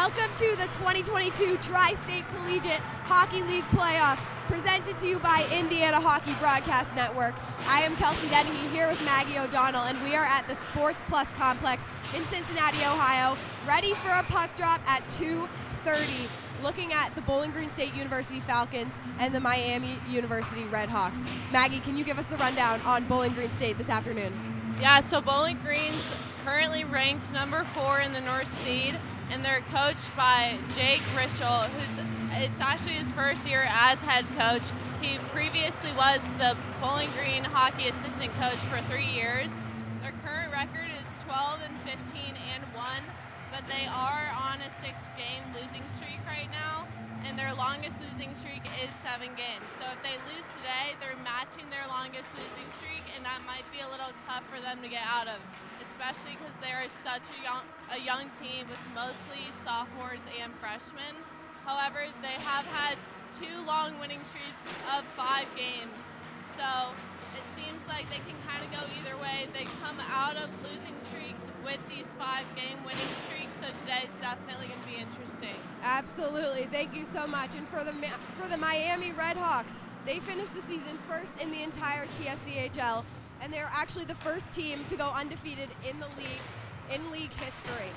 Welcome to the 2022 Tri-State Collegiate Hockey League Playoffs, presented to you by Indiana Hockey Broadcast Network. I am Kelsey Dennehy here with Maggie O'Donnell, and we are at the SportsPlus complex in Cincinnati, Ohio, ready for a puck drop at 2:30, looking at the Bowling Green State University Falcons and the Miami University Redhawks. Maggie, can you give us the rundown on Bowling Green State this afternoon? Yeah, so Bowling Green's currently ranked number 4 in the North Seed, and they're coached by Jake Rischel, it's actually his first year as head coach. He previously was the Bowling Green hockey assistant coach for 3 years. Their current record is 12-15-1, but they are on a 6-game losing streak right now, and their longest losing streak is 7 games. So if they lose today, they're matching their longest losing streak, and that might be a little tough for them to get out of, especially because they are such a young team with mostly sophomores and freshmen. However, they have had 2 long winning streaks of 5 games, so it seems like they can kind of go either way. They come out of losing streaks with these 5-game winning streaks, so today's definitely going to be interesting. Absolutely, thank you so much. And for the Miami Redhawks, they finished the season first in the entire TSCHL, and they're actually the first team to go undefeated in the league, in league history.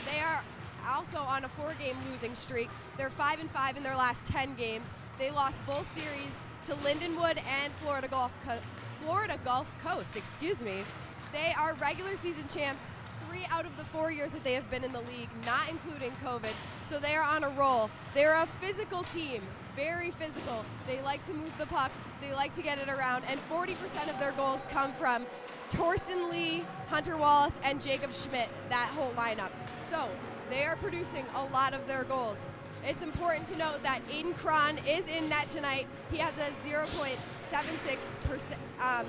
They are also on a 4-game losing streak. They're 5-5 in their last 10 games. They lost both series to Lindenwood and Florida Gulf Coast, excuse me. They are regular season champs 3 out of the 4 years that they have been in the league, not including COVID, so they are on a roll. They're a physical team, very physical. They like to move the puck, they like to get it around, and 40% of their goals come from Torsten Lee, Hunter Wallace, and Jacob Schmidt, that whole lineup. So they are producing a lot of their goals. It's important to note that Aiden Cron is in net tonight. He has a 0.76%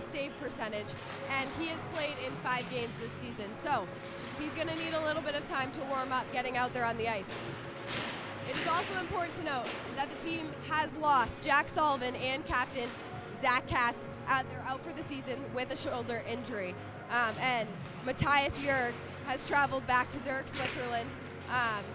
save percentage, and he has played in 5 games this season. So he's going to need a little bit of time to warm up getting out there on the ice. It is also important to note that the team has lost Jack Sullivan and captain Zach Katz. They're out for the season with a shoulder injury. And Matthias Jurg has traveled back to Zurich, Switzerland.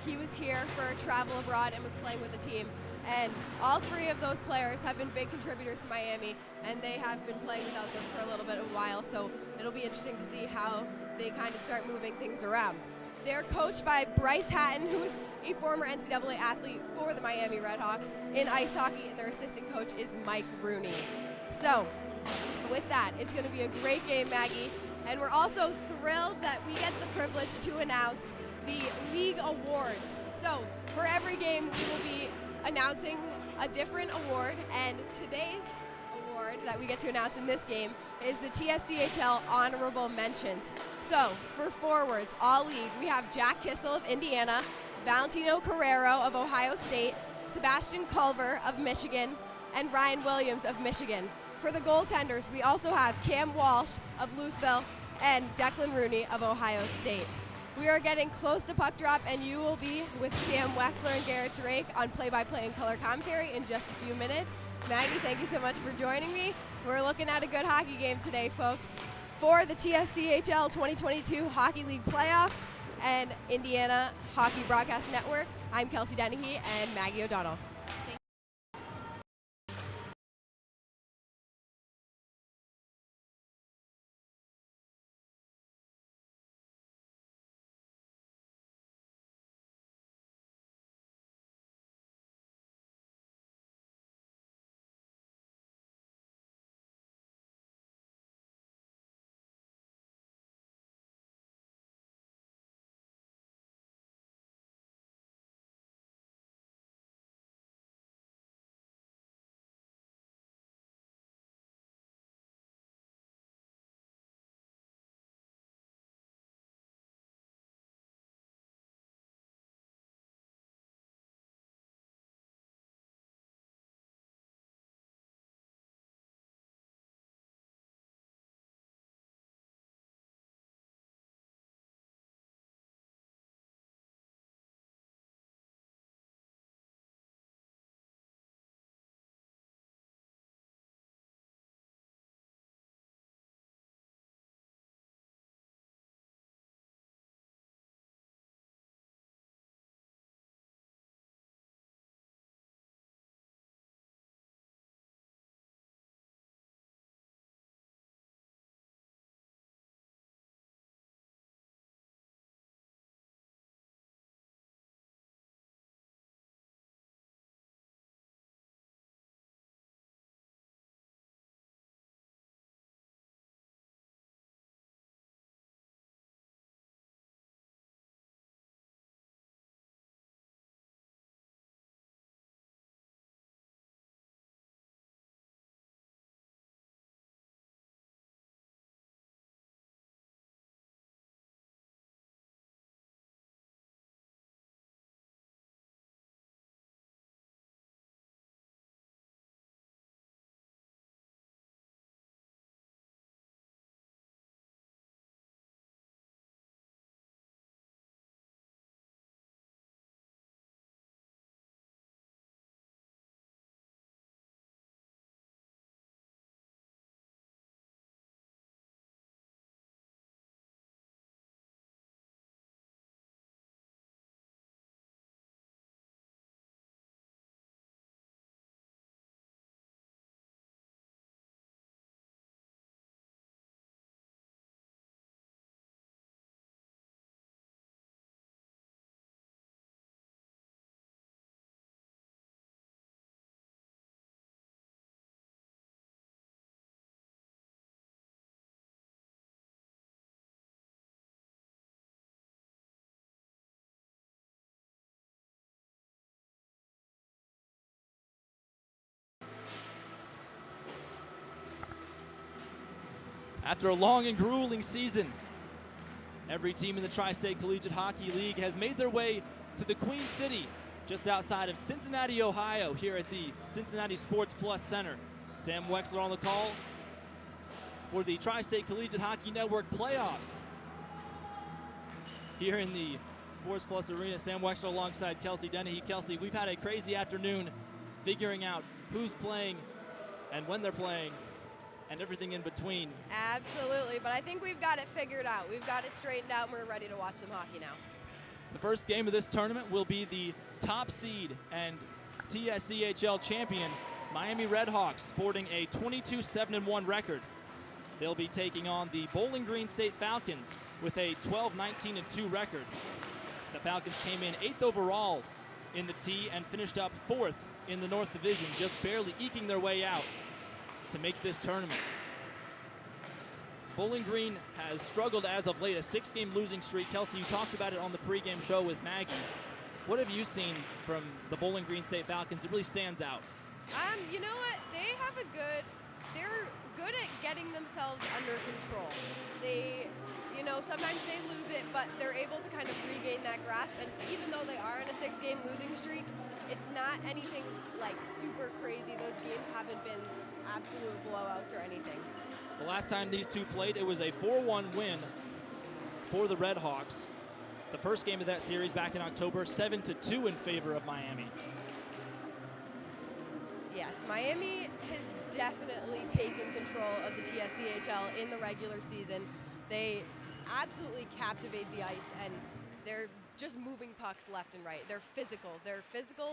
He was here for travel abroad and was playing with the team. And all 3 of those players have been big contributors to Miami, and they have been playing without them for a little bit of a while, so it'll be interesting to see how they kind of start moving things around. They're coached by Bryce Hatton, who's a former NCAA athlete for the Miami Redhawks in ice hockey, and their assistant coach is Mike Rooney. So with that, it's going to be a great game, Maggie, and we're also thrilled that we get the privilege to announce the league awards. So for every game, we will be announcing a different award, and today's award that we get to announce in this game is the TSCHL Honorable Mentions. So for forwards, all league, we have Jack Kissel of Indiana, Valentino Carrero of Ohio State, Sebastian Culver of Michigan, and Ryan Williams of Michigan. For the goaltenders, we also have Cam Walsh of Louisville and Declan Rooney of Ohio State. We are getting close to puck drop, and you will be with Sam Weixler and Garrett Drake on play-by-play and color commentary in just a few minutes. Maggie, thank you so much for joining me. We're looking at a good hockey game today, folks. For the TSCHL 2022 Hockey League Playoffs and Indiana Hockey Broadcast Network, I'm Kelsey Dennehy and Maggie O'Donnell. After a long and grueling season, every team in the Tri-State Collegiate Hockey League has made their way to the Queen City, just outside of Cincinnati, Ohio, here at the Cincinnati SportsPlus Center. Sam Weixler on the call for the Tri-State Collegiate Hockey Network playoffs. Here in the SportsPlus Arena, Sam Weixler alongside Kelsey Dennehy. Kelsey, we've had a crazy afternoon figuring out who's playing and when they're playing and everything in between. Absolutely, but I think we've got it figured out. We've got it straightened out, and we're ready to watch some hockey now. The first game of this tournament will be the top seed and TSCHL champion Miami Redhawks, sporting a 22-7-1 record. They'll be taking on the Bowling Green State Falcons with a 12-19-2 record. The Falcons came in 8th overall in the T and finished up 4th in the North Division, just barely eking their way out to make this tournament. Bowling Green has struggled as of late, a 6-game losing streak. Kelsey, you talked about it on the pregame show with Maggie. What have you seen from the Bowling Green State Falcons? It really stands out. You know what? They're good at getting themselves under control. Sometimes they lose it, but they're able to kind of regain that grasp. And even though they are in a 6-game losing streak, it's not anything like super crazy. Those games haven't been absolute blowouts or anything. The last time these two played, it was a 4-1 win for the Redhawks. The first game of that series back in October, 7-2 in favor of Miami. Yes, Miami has definitely taken control of the TSCHL in the regular season. They absolutely captivate the ice, and they're just moving pucks left and right. They're physical.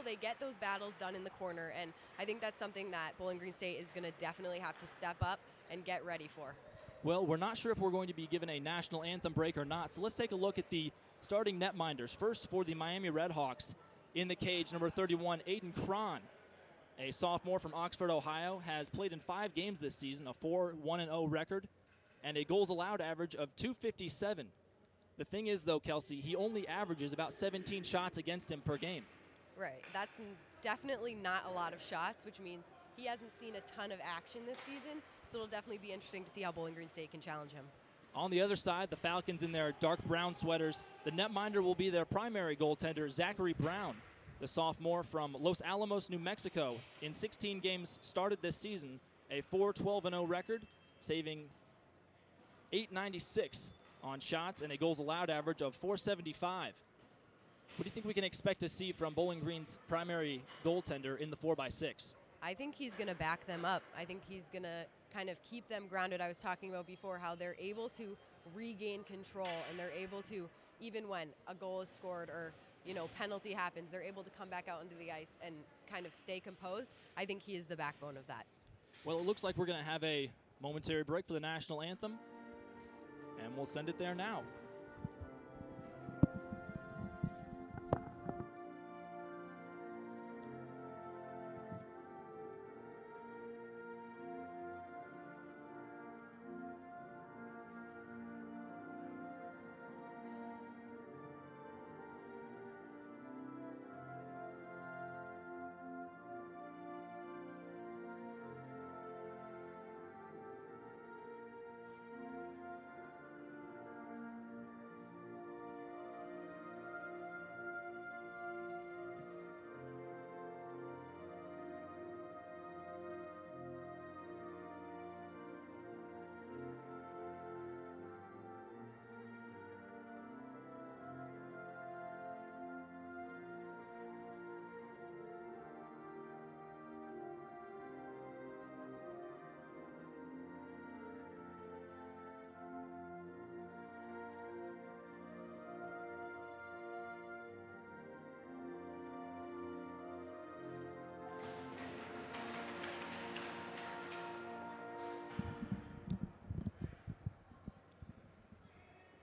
They get those battles done in the corner, and I think that's something that Bowling Green State is going to definitely have to step up and get ready for. Well, we're not sure if we're going to be given a national anthem break or not, so let's take a look at the starting netminders. First, for the Miami Redhawks, in the cage, number 31, Aiden Cron, a sophomore from Oxford, Ohio, has played in 5 games this season, a 4-1-0 record, and a goals allowed average of .257. The thing is, though, Kelsey, he only averages about 17 shots against him per game. Right. That's definitely not a lot of shots, which means he hasn't seen a ton of action this season, so it'll definitely be interesting to see how Bowling Green State can challenge him. On the other side, the Falcons in their dark brown sweaters. The netminder will be their primary goaltender, Zachary Brown, the sophomore from Los Alamos, New Mexico. In 16 games started this season, a 4-12-0 record, saving .896 on shots and a goals allowed average of .475. What do you think we can expect to see from Bowling Green's primary goaltender in the 4x6? I think he's going to back them up. I think he's going to kind of keep them grounded. I was talking about before how they're able to regain control, and they're able to, even when a goal is scored or penalty happens, they're able to come back out into the ice and kind of stay composed. I think he is the backbone of that. Well, it looks like we're going to have a momentary break for the national anthem, and we'll send it there now.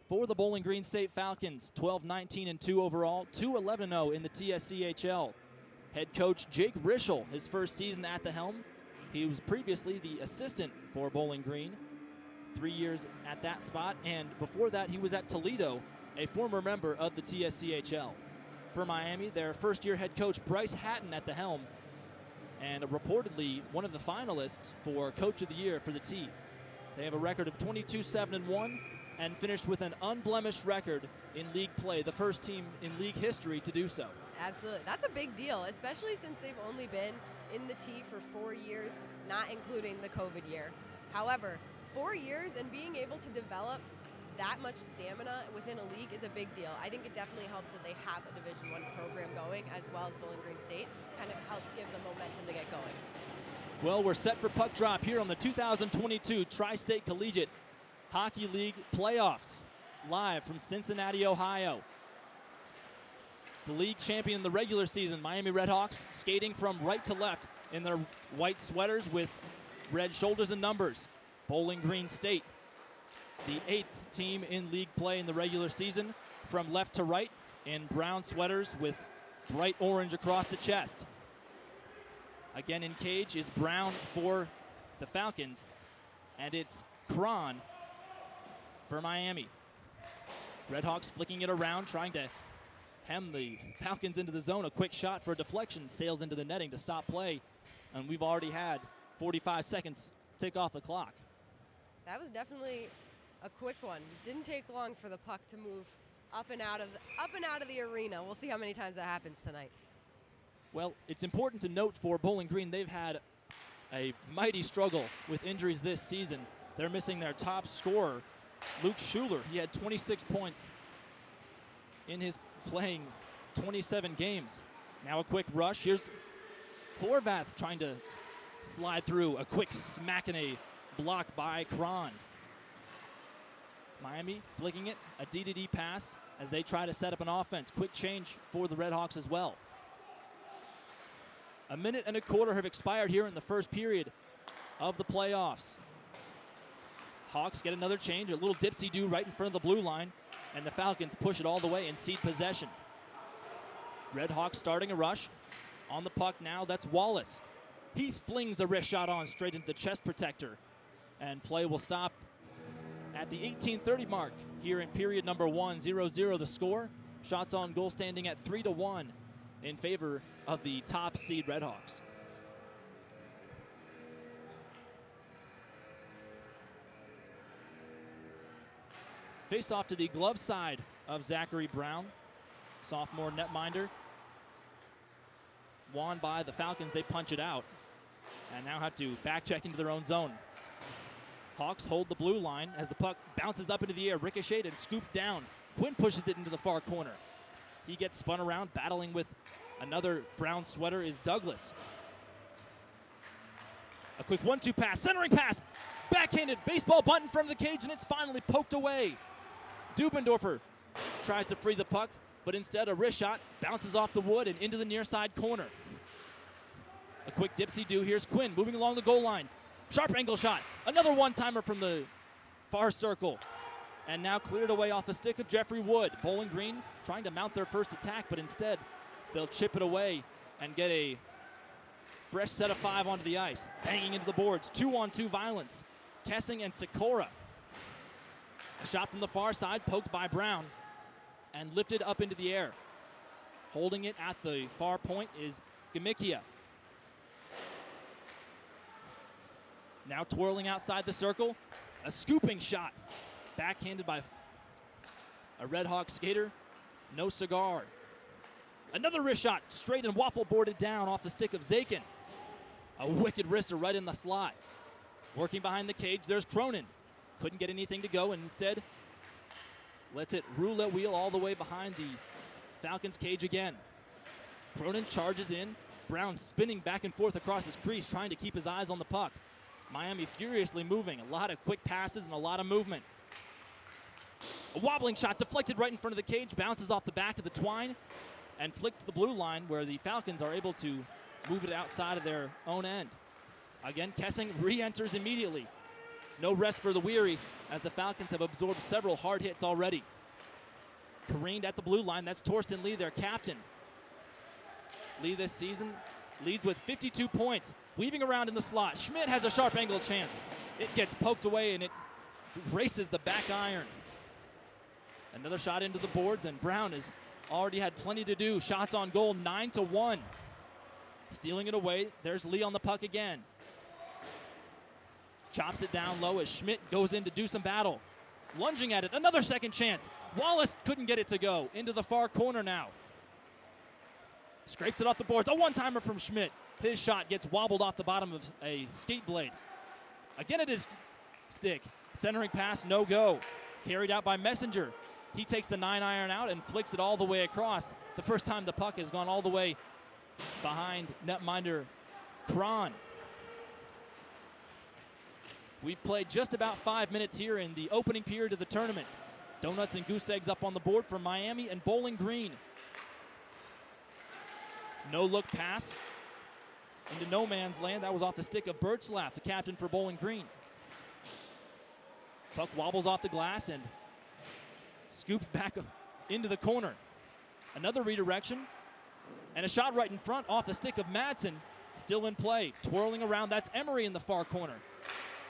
For the Bowling Green State Falcons, 12-19-2 overall, 2-11-0 in the TSCHL. Head coach Jake Rischel, his first season at the helm. He was previously the assistant for Bowling Green, 3 years at that spot, and before that he was at Toledo, a former member of the TSCHL. For Miami, their first-year head coach Bryce Hatton at the helm, and reportedly one of the finalists for Coach of the Year for the T. They have a record of 22-7-1 and finished with an unblemished record in league play, the first team in league history to do so. Absolutely. That's a big deal, especially since they've only been in the T for 4 years, not including the COVID year. However, 4 years and being able to develop that much stamina within a league is a big deal. I think it definitely helps that they have a Division I program going, as well as Bowling Green State. Kind of helps give them momentum to get going. Well, we're set for puck drop here on the 2022 Tri-State Collegiate Hockey League playoffs, live from Cincinnati, Ohio. The league champion in the regular season, Miami Redhawks, skating from right to left in their white sweaters with red shoulders and numbers. Bowling Green State, the 8th team in league play in the regular season, from left to right in brown sweaters with bright orange across the chest. Again in cage is brown for the Falcons, and it's Cron for Miami. Redhawks flicking it around, trying to hem the Falcons into the zone. A quick shot for a deflection sails into the netting to stop play, and we've already had 45 seconds tick off the clock. That was definitely a quick one. Didn't take long for the puck to move up and out of the arena. We'll see how many times that happens tonight. Well, it's important to note for Bowling Green, they've had a mighty struggle with injuries this season. They're missing their top scorer, Luke Schuler. He had 26 points in his playing 27 games. Now a quick rush. Here's Horvath trying to slide through. A quick smack and a block by Cron. Miami flicking it, a D-to-D pass as they try to set up an offense. Quick change for the Redhawks as well. A minute and a quarter have expired here in the first period of the playoffs. Hawks get another change, a little dipsy-do right in front of the blue line, and the Falcons push it all the way and cede possession. Redhawks starting a rush. On the puck now, that's Wallace. He flings a wrist shot on straight into the chest protector, and play will stop at the 18:30 mark here in period number 1, 0-0 the score. Shots on goal standing at 3-1 in favor of the top seed Redhawks. Face off to the glove side of Zachary Brown, sophomore netminder. Won by the Falcons, they punch it out and now have to back check into their own zone. Hawks hold the blue line as the puck bounces up into the air, ricocheted and scooped down. Quinn pushes it into the far corner. He gets spun around, battling with another brown sweater is Douglas. A quick 1-2 pass, centering pass, backhanded baseball bunt in front of the cage, and it's finally poked away. Dubendorfer tries to free the puck, but instead a wrist shot bounces off the wood and into the near side corner. A quick dipsy-do. Here's Quinn moving along the goal line. Sharp angle shot. Another one-timer from the far circle. And now cleared away off the stick of Jeffrey Wood. Bowling Green trying to mount their first attack, but instead they'll chip it away and get a fresh set of 5 onto the ice. Banging into the boards. 2-on-2 violence. Kessing and Sikora. A shot from the far side, poked by Brown and lifted up into the air. Holding it at the far point is Gamikia. Now twirling outside the circle, a scooping shot. Backhanded by a Red Hawk skater, no cigar. Another wrist shot, straight and waffle boarded down off the stick of Zakin. A wicked wrister right in the slot. Working behind the cage, there's Cronin. Couldn't get anything to go and instead lets it roulette wheel all the way behind the Falcons cage again. Cronin charges in. Brown spinning back and forth across his crease, trying to keep his eyes on the puck. Miami furiously moving. A lot of quick passes and a lot of movement. A wobbling shot deflected right in front of the cage, bounces off the back of the twine and flicked to the blue line where the Falcons are able to move it outside of their own end. Again, Kessing re-enters immediately. No rest for the weary as the Falcons have absorbed several hard hits already. Careened at the blue line, that's Torsten Lee, their captain. Lee this season leads with 52 points, weaving around in the slot. Schmidt has a sharp angle chance. It gets poked away and it races the back iron. Another shot into the boards and Brown has already had plenty to do. Shots on goal, 9-1. Stealing it away, there's Lee on the puck again. Chops it down low as Schmidt goes in to do some battle. Lunging at it, another second chance. Wallace couldn't get it to go. Into the far corner now. Scrapes it off the boards. A one-timer from Schmidt. His shot gets wobbled off the bottom of a skate blade. Again at his stick. Centering pass, no go. Carried out by Messenger. He takes the 9-iron out and flicks it all the way across. The first time the puck has gone all the way behind netminder Cron. We've played just about 5 minutes here in the opening period of the tournament. Donuts and goose eggs up on the board for Miami and Bowling Green. No-look pass into no man's land. That was off the stick of Birchlaff, the captain for Bowling Green. Puck wobbles off the glass and scooped back into the corner. Another redirection and a shot right in front off the stick of Madsen. Still in play, twirling around. That's Emery in the far corner.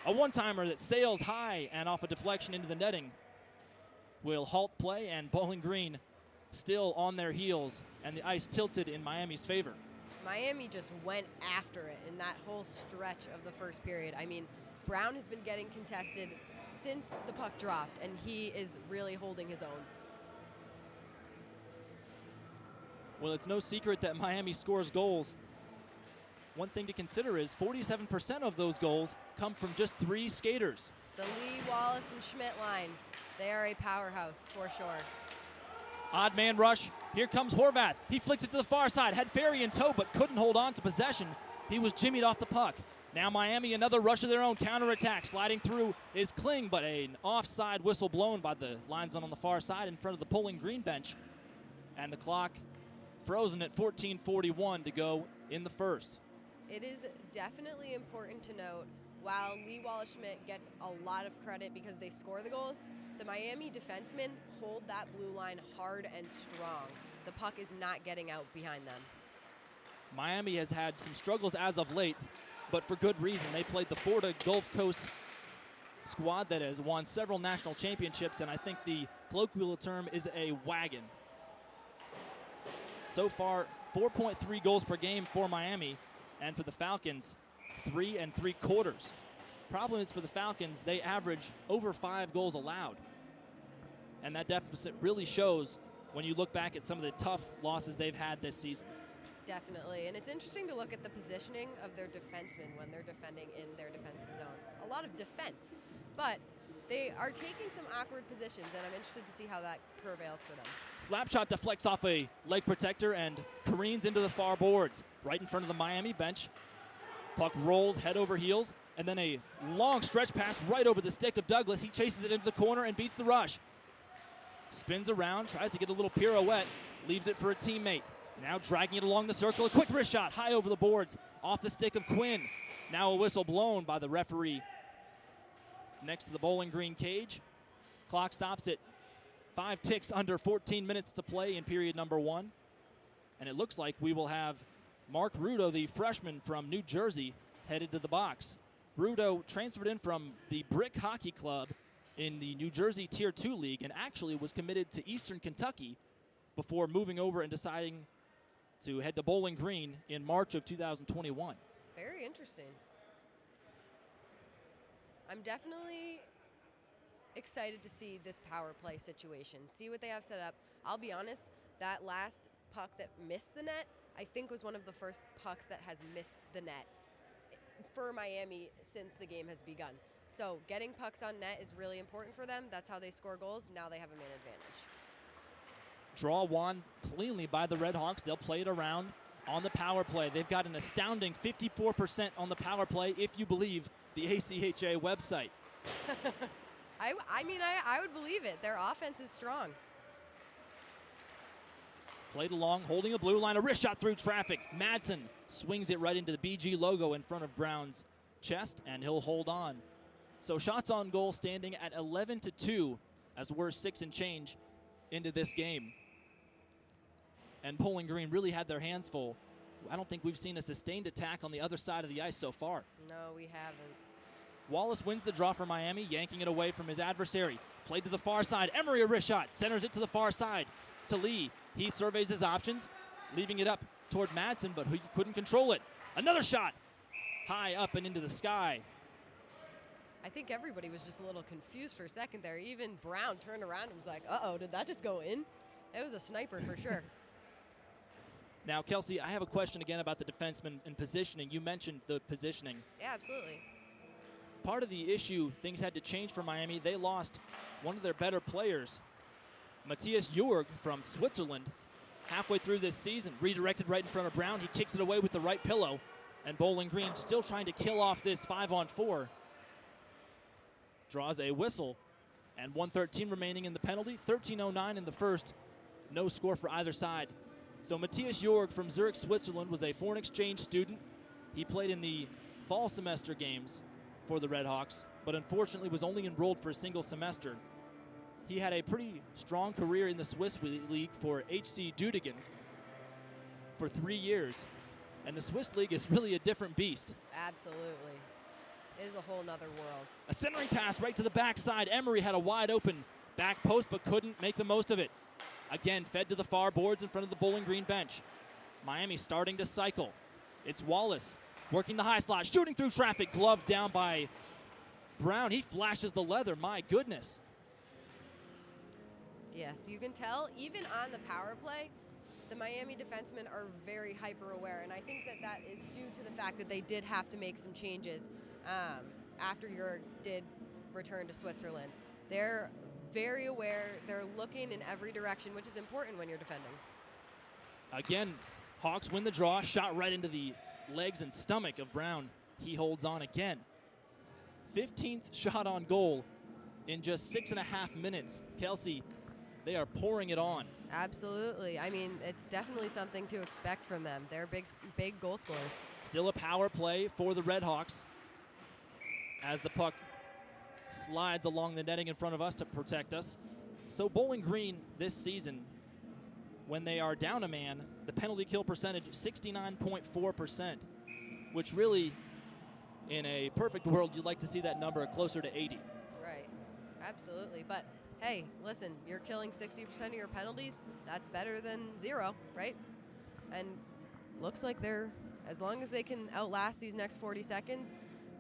A one-timer that sails high and off a deflection into the netting will halt play, and Bowling Green still on their heels and the ice tilted in Miami's favor. Miami just went after it in that whole stretch of the first period. I mean, Brown has been getting contested since the puck dropped, and he is really holding his own. Well, it's no secret that Miami scores goals. One thing to consider is 47% of those goals come from just 3 skaters. The Lee, Wallace, and Schmidt line, they are a powerhouse for sure. Odd man rush. Here comes Horvath. He flicks it to the far side. Had Ferry in tow, but couldn't hold on to possession. He was jimmied off the puck. Now Miami, another rush of their own, counterattack. Sliding through is Kling, but an offside whistle blown by the linesman on the far side in front of the Bowling Green bench. And the clock frozen at 14:41 to go in the first. It is definitely important to note, while Lee, Wallace, Schmidt gets a lot of credit because they score the goals, the Miami defensemen hold that blue line hard and strong. The puck is not getting out behind them. Miami has had some struggles as of late, but for good reason. They played the Florida Gulf Coast squad that has won several national championships, and I think the colloquial term is a wagon. So far, 4.3 goals per game for Miami, and for the Falcons, 3 3/4. Problem is for the Falcons, they average over 5 goals allowed. And that deficit really shows when you look back at some of the tough losses they've had this season. Definitely, and it's interesting to look at the positioning of their defensemen when they're defending in their defensive zone. A lot of defense, but they are taking some awkward positions, and I'm interested to see how that prevails for them. Slap shot deflects off a leg protector and careens into the far boards, right in front of the Miami bench. Puck rolls head over heels, and then a long stretch pass right over the stick of Douglas. He chases it into the corner and beats the rush. Spins around, tries to get a little pirouette, leaves it for a teammate. Now dragging it along the circle, a quick wrist shot high over the boards, off the stick of Quinn. Now a whistle blown by the referee next to the Bowling Green cage. Clock stops at 5 ticks under 14 minutes to play in period number 1. And it looks like we will have Mark Rudo, the freshman from New Jersey, headed to the box. Rudo transferred in from the Brick Hockey Club in the New Jersey Tier 2 League and actually was committed to Eastern Kentucky before moving over and deciding to head to Bowling Green in March of 2021. Very interesting. I'm definitely excited to see this power play situation, see what they have set up. I'll be honest, that last puck that missed the net, I think was one of the first pucks that has missed the net for Miami since the game has begun. So getting pucks on net is really important for them. That's how they score goals. Now they have a man advantage. Draw won cleanly by the Redhawks. They'll play it around on the power play. They've got an astounding 54% on the power play, if you believe the ACHA website. I mean, I would believe it. Their offense is strong. Played along, holding a blue line, a wrist shot through traffic. Madsen swings it right into the BG logo in front of Brown's chest, and he'll hold on. So shots on goal standing at 11-2 as we're 6 and change into this game. And Bowling Green really had their hands full. I don't think we've seen a sustained attack on the other side of the ice so far. No, we haven't. Wallace wins the draw for Miami, yanking it away from his adversary. Played to the far side. Emery a wrist shot. Centers it to the far side to Lee. He surveys his options, leaving it up toward Madsen, but he couldn't control it. Another shot. High up and into the sky. I think everybody was just a little confused for a second there. Even Brown turned around and was like, uh-oh, did that just go in? It was a sniper for sure. Now, Kelsey, I have a question again about the defenseman and positioning. You mentioned the positioning. Yeah, absolutely. Part of the issue, things had to change for Miami. They lost one of their better players, Matthias Jurg from Switzerland, halfway through this season. Redirected right in front of Brown. He kicks it away with the right pillow. And Bowling Green still trying to kill off this 5-on-4. Draws a whistle. And 1:13 remaining in the penalty. 13:09 in the first. No score for either side. So Matthias Jurg from Zurich, Switzerland was a foreign exchange student. He played in the fall semester games for the Redhawks, but unfortunately was only enrolled for a single semester. He had a pretty strong career in the Swiss League for HC Düdingen for 3 years. And the Swiss League is really a different beast. Absolutely. It is a whole nother world. A centering pass right to the backside. Emery had a wide open back post but couldn't make the most of it. Again, fed to the far boards in front of the Bowling Green bench. Miami starting to cycle. It's Wallace working the high slot, shooting through traffic, gloved down by Brown. He flashes the leather, my goodness. Yes, you can tell, even on the power play, the Miami defensemen are very hyper-aware, and I think that that is due to the fact that they did have to make some changes after Jurg did return to Switzerland. They're very aware. They're looking in every direction, which is important when you're defending. Again, Hawks win the draw, shot right into the legs and stomach of Brown. He holds on again. 15th shot on goal in just 6.5 minutes. Kelsey, they are pouring it on. Absolutely. I mean, it's definitely something to expect from them. They're big goal scorers. Still a power play for the Redhawks as the puck slides along the netting in front of us to protect us. So Bowling Green this season, when they are down a man, the penalty kill percentage 69.4%, which really, in a perfect world, you'd like to see that number closer to 80. Right. Absolutely. But hey, listen, you're killing 60% of your penalties. That's better than 0, right? And looks like they're, as long as they can outlast these next 40 seconds,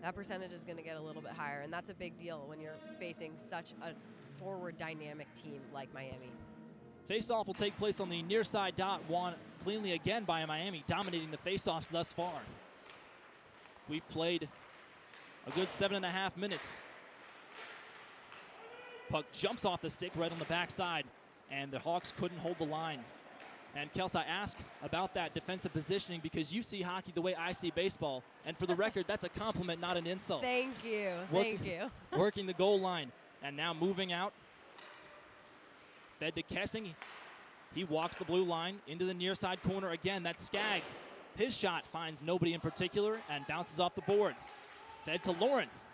that percentage is going to get a little bit higher. And that's a big deal when you're facing such a forward dynamic team like Miami. Face-off will take place on the near side dot, won cleanly again by Miami, dominating the face-offs thus far. We've played a good 7.5 minutes. Puck jumps off the stick right on the backside, and the Hawks couldn't hold the line. And Kelsey, I ask about that defensive positioning because you see hockey the way I see baseball. And for the record, that's a compliment, not an insult. Thank you. Thank you. Working the goal line, and now moving out. Fed to Kessing. He walks the blue line into the near side corner again. That's Skaggs. His shot finds nobody in particular and bounces off the boards. Fed to Lawrence.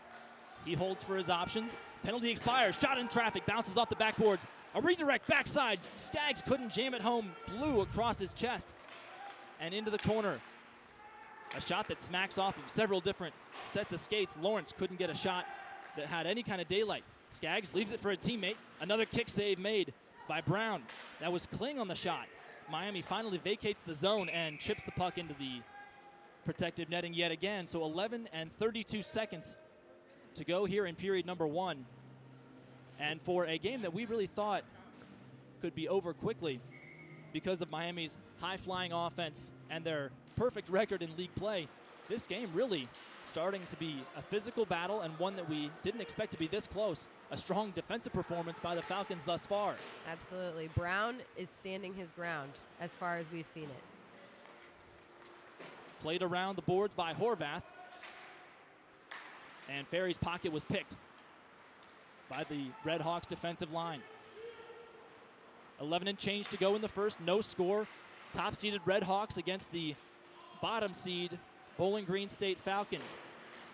He holds for his options. Penalty expires. Shot in traffic. Bounces off the backboards. A redirect backside. Skaggs couldn't jam it home. Flew across his chest and into the corner. A shot that smacks off of several different sets of skates. Lawrence couldn't get a shot that had any kind of daylight. Skaggs leaves it for a teammate. Another kick save made by Brown. That was Kling on the shot. Miami finally vacates the zone and chips the puck into the protective netting yet again. So 11 and 32 seconds to go here in period number 1. And for a game that we really thought could be over quickly because of Miami's high-flying offense and their perfect record in league play, this game really starting to be a physical battle and one that we didn't expect to be this close. A strong defensive performance by the Falcons thus far. Absolutely. Brown is standing his ground as far as we've seen it. Played around the boards by Horvath. And Ferry's pocket was picked by the Redhawks defensive line. 11 and change to go in the first, no score. Top-seeded Redhawks against the bottom seed Bowling Green State Falcons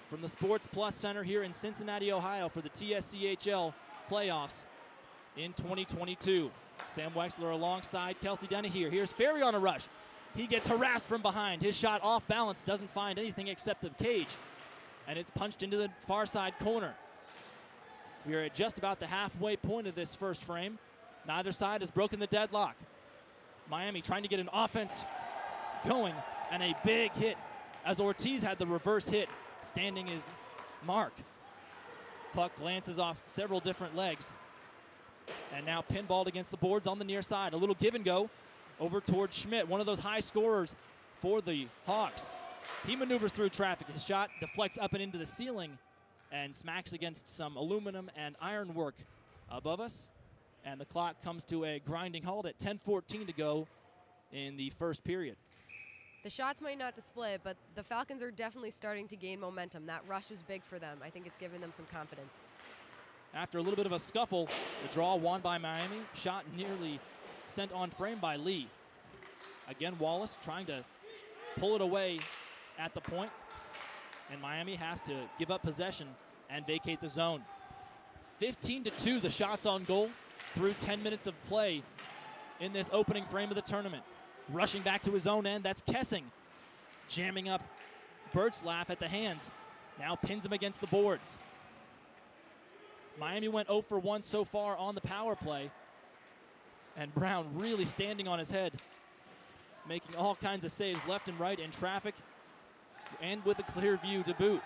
from the SportsPlus Center here in Cincinnati, Ohio for the TSCHL playoffs in 2022. Sam Weixler alongside Kelsey Dennehy. Here's Ferry on a rush. He gets harassed from behind. His shot off balance, doesn't find anything except the cage, and it's punched into the far side corner. We are at just about the halfway point of this first frame. Neither side has broken the deadlock. Miami trying to get an offense going, and a big hit as Ortiz had the reverse hit, standing his mark. Puck glances off several different legs. And now pinballed against the boards on the near side. A little give and go over towards Schmidt, one of those high scorers for the Hawks. He maneuvers through traffic. His shot deflects up and into the ceiling and smacks against some aluminum and ironwork above us. And the clock comes to a grinding halt at 10:14 to go in the first period. The shots might not display it, but the Falcons are definitely starting to gain momentum. That rush was big for them. I think it's given them some confidence. After a little bit of a scuffle, the draw won by Miami. Shot nearly sent on frame by Lee. Again, Wallace trying to pull it away at the point, and Miami has to give up possession and vacate the zone. 15-2, the shots on goal through 10 minutes of play in this opening frame of the tournament. Rushing back to his own end, that's Kessing. Jamming up Birchlaff at the hands. Now pins him against the boards. Miami went 0 for 1 so far on the power play. And Brown really standing on his head, making all kinds of saves left and right in traffic and with a clear view to boot.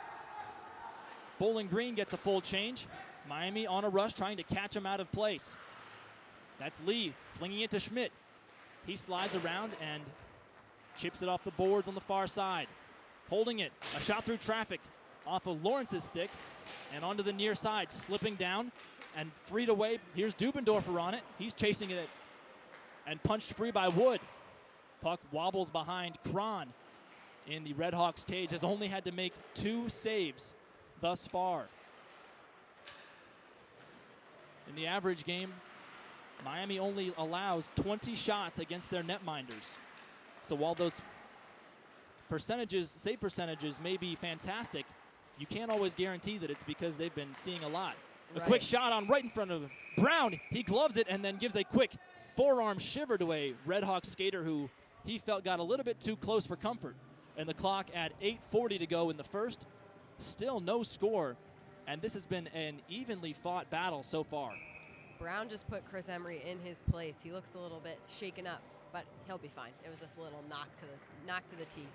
Bowling Green gets a full change. Miami on a rush trying to catch him out of place. That's Lee flinging it to Schmidt. He slides around and chips it off the boards on the far side. Holding it, a shot through traffic off of Lawrence's stick and onto the near side, slipping down and freed away. Here's Dubendorfer on it. He's chasing it and punched free by Wood. Puck wobbles behind Cron in the Red Hawks cage. Has only had to make 2 saves thus far. In the average game, Miami only allows 20 shots against their netminders. So while those save percentages may be fantastic, you can't always guarantee that it's because they've been seeing a lot. Right. A quick shot on right in front of Brown. He gloves it and then gives a quick forearm shiver to a Red Hawks skater who he felt got a little bit too close for comfort. And the clock at 8:40 to go in the first. Still no score, and this has been an evenly fought battle so far. Brown just put Chris Emery in his place. He looks a little bit shaken up, but he'll be fine. It was just a little knock to the teeth.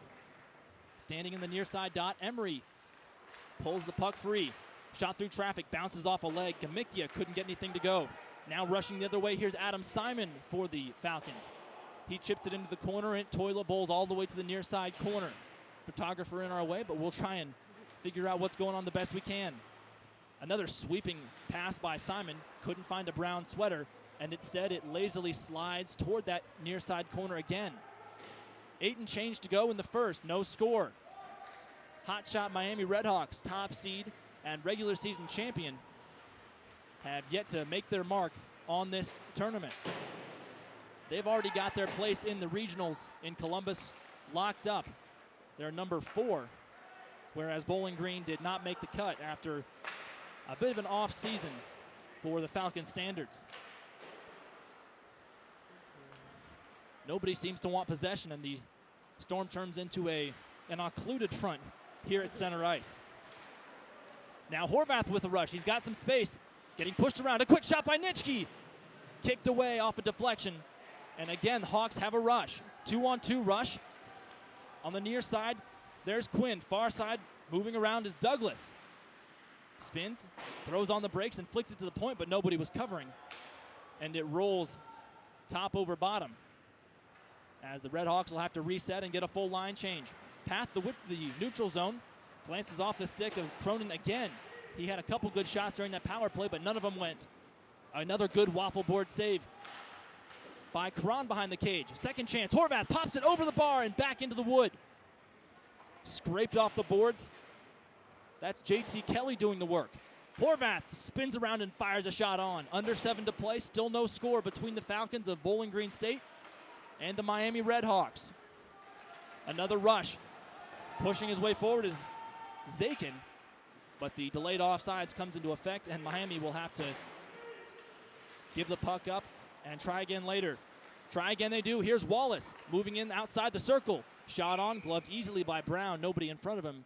Standing in the near side dot, Emery pulls the puck free. Shot through traffic, bounces off a leg. Gamikia couldn't get anything to go. Now rushing the other way, here's Adam Simon for the Falcons. He chips it into the corner, and Toila bowls all the way to the near side corner. Photographer in our way, but we'll try and figure out what's going on the best we can. Another sweeping pass by Simon. Couldn't find a brown sweater, and instead it lazily slides toward that near side corner again. 8 and change to go in the first, no score. Hot shot Miami Redhawks, top seed and regular season champion, have yet to make their mark on this tournament. They've already got their place in the regionals in Columbus locked up. They're number 4, whereas Bowling Green did not make the cut after a bit of an off season for the Falcon standards. Nobody seems to want possession, and the Storm turns into an occluded front here at center ice. Now Horvath with a rush. He's got some space, getting pushed around. A quick shot by Nitschke. Kicked away off a deflection. And again, the Hawks have a rush. 2-on-2 rush. On the near side, there's Quinn. Far side, moving around is Douglas. Spins, throws on the brakes, and flicks it to the point, but nobody was covering. And it rolls top over bottom, as the Red Hawks will have to reset and get a full line change. Path the width of the neutral zone, glances off the stick of Cronin again. He had a couple good shots during that power play, but none of them went. Another good waffle board save by Cron behind the cage. Second chance, Horvath pops it over the bar and back into the wood. Scraped off the boards. That's JT Kelly doing the work. Horvath spins around and fires a shot on. Under 7 to play, still no score between the Falcons of Bowling Green State and the Miami Redhawks. Another rush. Pushing his way forward is Zakin, but the delayed offsides comes into effect, and Miami will have to give the puck up and try again later. Try again they do. Here's Wallace moving in outside the circle. Shot on, gloved easily by Brown. Nobody in front of him.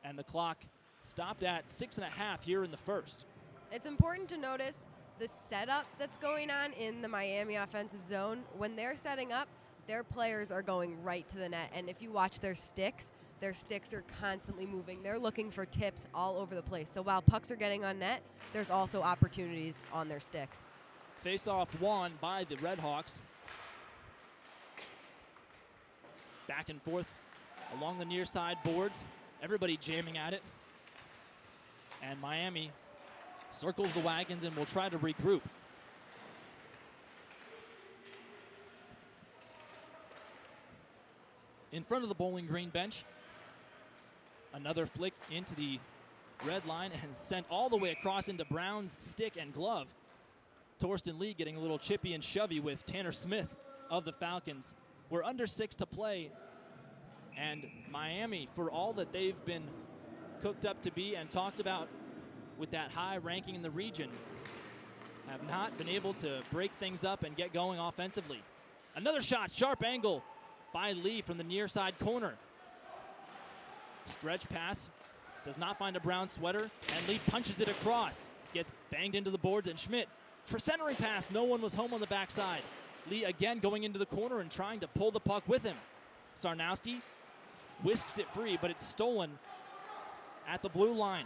And the clock stopped at 6.5 here in the first. It's important to notice the setup that's going on in the Miami offensive zone. When they're setting up, their players are going right to the net. And if you watch their sticks, their sticks are constantly moving. They're looking for tips all over the place. So while pucks are getting on net, there's also opportunities on their sticks. Face-off won by the Red Hawks. Back and forth along the near side boards. Everybody jamming at it. And Miami circles the wagons and will try to regroup. In front of the Bowling Green bench, another flick into the red line and sent all the way across into Brown's stick and glove. Torsten Lee getting a little chippy and shovey with Tanner Smith of the Falcons. We're under 6 to play, and Miami, for all that they've been cooked up to be and talked about with that high ranking in the region, have not been able to break things up and get going offensively. Another shot, sharp angle by Lee from the near side corner. Stretch pass, does not find a Brown sweater, and Lee punches it across. Gets banged into the boards, and Schmidt, centering pass, no one was home on the backside. Lee again going into the corner and trying to pull the puck with him. Sarnowski whisks it free, but it's stolen at the blue line.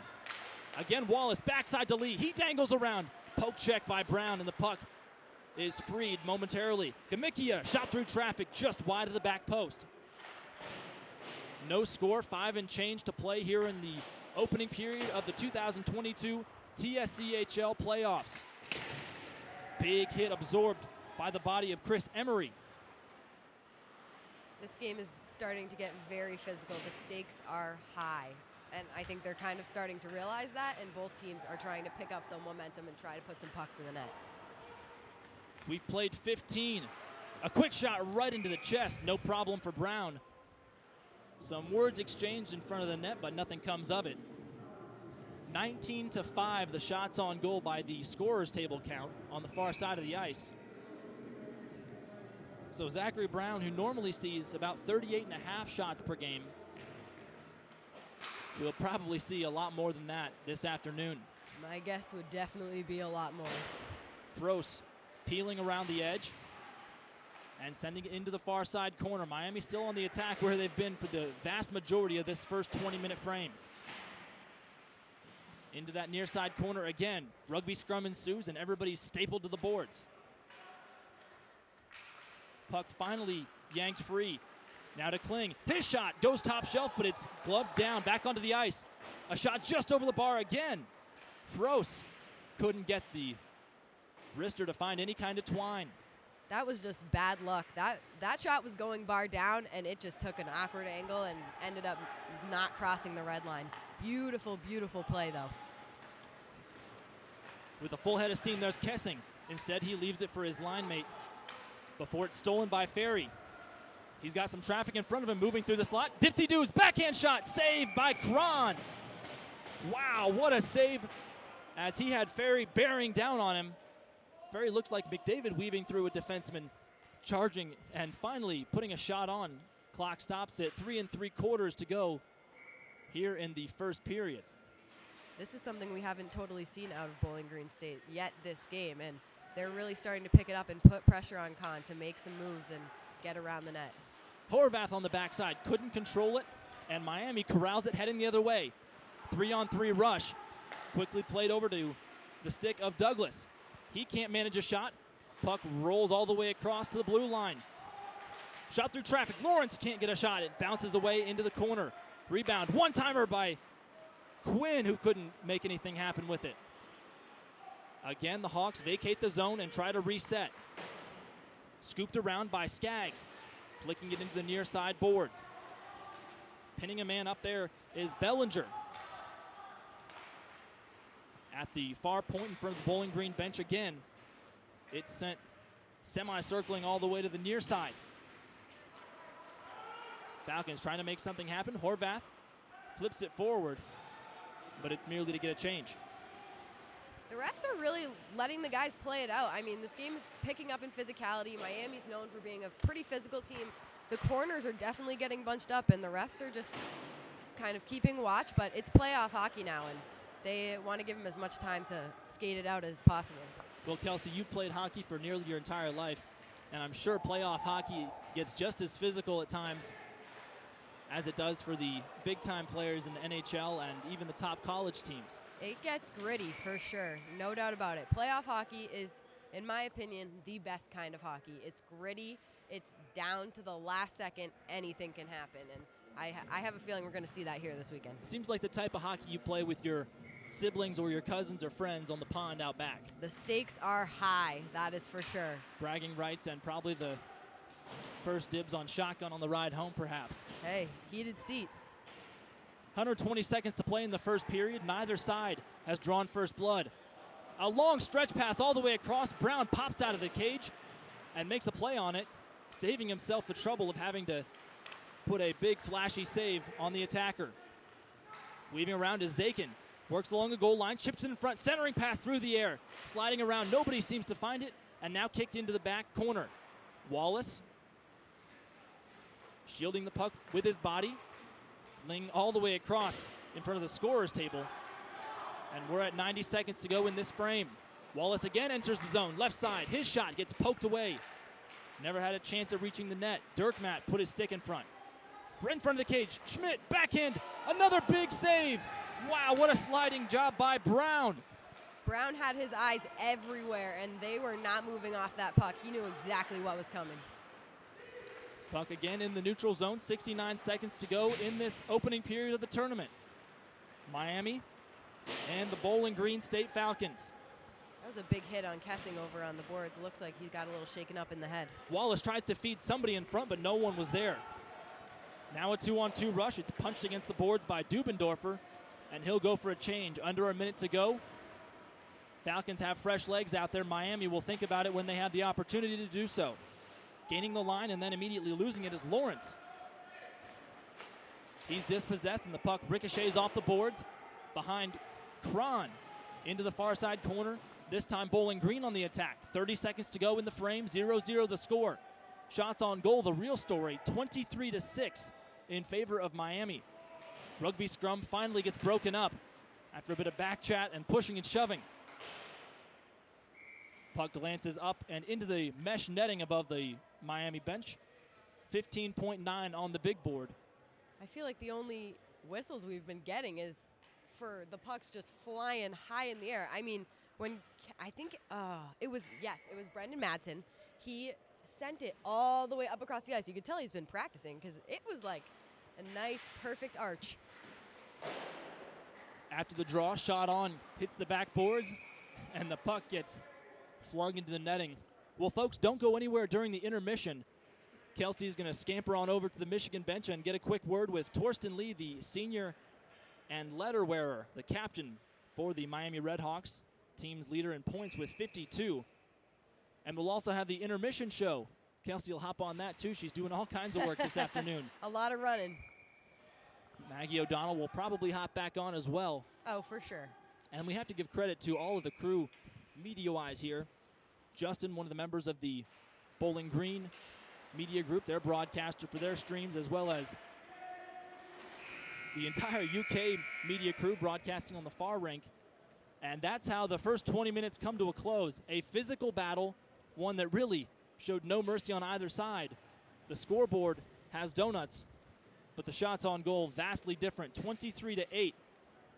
Again, Wallace backside to Lee. He dangles around. Poke check by Brown, and the puck is freed momentarily. Gamikia shot through traffic just wide of the back post. No score, 5 and change to play here in the opening period of the 2022 TSCHL playoffs. Big hit absorbed by the body of Chris Emery. This game is starting to get very physical. The stakes are high, and I think they're kind of starting to realize that, and both teams are trying to pick up the momentum and try to put some pucks in the net. We've played 15. A quick shot right into the chest, no problem for Brown. Some words exchanged in front of the net, but nothing comes of it. 19-5, the shots on goal by the scorer's table count on the far side of the ice. So Zachary Brown, who normally sees about 38.5 shots per game, will probably see a lot more than that this afternoon. My guess would definitely be a lot more. Froese peeling around the edge and sending it into the far side corner. Miami still on the attack where they've been for the vast majority of this first 20-minute frame. Into that near side corner again. Rugby scrum ensues and everybody's stapled to the boards. Puck finally yanked free. Now to Kling. His shot goes top shelf, but it's gloved down, back onto the ice. A shot just over the bar again. Froese couldn't get the wrister to find any kind of twine. That was just bad luck. That shot was going bar down, and it just took an awkward angle and ended up not crossing the red line. Beautiful, beautiful play, though. With a full head of steam, there's Kessing. Instead, he leaves it for his line mate before it's stolen by Ferry. He's got some traffic in front of him moving through the slot. Dipsy-doos, backhand shot, saved by Cron. Wow, what a save as he had Ferry bearing down on him. Ferry looked like McDavid weaving through a defenseman, charging and finally putting a shot on. Clock stops at 3 3/4 to go here in the first period. This is something we haven't totally seen out of Bowling Green State yet this game, and they're really starting to pick it up and put pressure on Kahn to make some moves and get around the net. Horvath on the backside, couldn't control it, and Miami corrals it heading the other way. 3-on-3 rush, quickly played over to the stick of Douglas. He can't manage a shot. Puck rolls all the way across to the blue line. Shot through traffic. Lawrence can't get a shot. It bounces away into the corner. Rebound. One-timer by Quinn, who couldn't make anything happen with it. Again, the Hawks vacate the zone and try to reset. Scooped around by Skaggs, flicking it into the near side boards. Pinning a man up there is Bellinger. At the far point in front of the Bowling Green bench again. It's sent semi-circling all the way to the near side. Falcons trying to make something happen. Horvath flips it forward, but it's merely to get a change. The refs are really letting the guys play it out. I mean, this game is picking up in physicality. Miami's known for being a pretty physical team. The corners are definitely getting bunched up, and the refs are just kind of keeping watch, but it's playoff hockey now, and they want to give them as much time to skate it out as possible. Well, Kelsey, you've played hockey for nearly your entire life, and I'm sure playoff hockey gets just as physical at times as it does for the big-time players in the NHL and even the top college teams. It gets gritty for sure, no doubt about it. Playoff hockey is, in my opinion, the best kind of hockey. It's gritty, it's down to the last second, anything can happen. And I have a feeling we're going to see that here this weekend. It seems like the type of hockey you play with your siblings or your cousins or friends on the pond out back. The stakes are high, that is for sure. Bragging rights and probably the first dibs on shotgun on the ride home, perhaps. Hey, heated seat. 120 seconds to play in the first period. Neither side has drawn first blood. A long stretch pass all the way across. Brown pops out of the cage and makes a play on it, saving himself the trouble of having to put a big flashy save on the attacker. Weaving around is Zakin. Works along the goal line, chips in front, centering pass through the air. Sliding around, nobody seems to find it, and now kicked into the back corner. Wallace shielding the puck with his body, fling all the way across in front of the scorer's table. And we're at 90 seconds to go in this frame. Wallace again enters the zone, left side. His shot gets poked away. Never had a chance of reaching the net. Dirkmatt put his stick in front. Right in front of the cage, Schmidt, backhand, another big save. Wow, what a sliding job by Brown. Brown had his eyes everywhere, and they were not moving off that puck. He knew exactly what was coming. Puck again in the neutral zone, 69 seconds to go in this opening period of the tournament. Miami and the Bowling Green State Falcons. That was a big hit on Kessing over on the boards. It looks like he got a little shaken up in the head. Wallace tries to feed somebody in front, but no one was there. Now a 2-on-2 rush. It's punched against the boards by Dubendorfer, and he'll go for a change. Under a minute to go. Falcons have fresh legs out there. Miami will think about it when they have the opportunity to do so. Gaining the line and then immediately losing it is Lawrence. He's dispossessed, and the puck ricochets off the boards behind Cron into the far side corner. This time Bowling Green on the attack. 30 seconds to go in the frame. 0-0 the score. Shots on goal, the real story. 23-6 in favor of Miami. Rugby scrum finally gets broken up after a bit of back chat and pushing and shoving. Puck glances up and into the mesh netting above the Miami bench. 15.9 on the big board. I feel like the only whistles we've been getting is for the pucks just flying high in the air. I mean, when I think it was Brendan Madsen. He sent it all the way up across the ice. You could tell he's been practicing because it was like a nice, perfect arch. After the draw, shot on, hits the backboards, and the puck gets flung into the netting. Well, folks, don't go anywhere during the intermission. Kelsey's going to scamper on over to the Michigan bench and get a quick word with Torsten Lee, the senior and letter wearer, the captain for the Miami Redhawks, team's leader in points with 52. And we'll also have the intermission show. Kelsey will hop on that, too. She's doing all kinds of work this afternoon. A lot of running. Maggie O'Donnell will probably hop back on as well. Oh, for sure. And we have to give credit to all of the crew media-wise here. Justin, one of the members of the Bowling Green media group, their broadcaster for their streams, as well as the entire UK media crew broadcasting on the far rink. And that's how the first 20 minutes come to a close. A physical battle, one that really showed no mercy on either side. The scoreboard has donuts, but the shots on goal vastly different. 23-8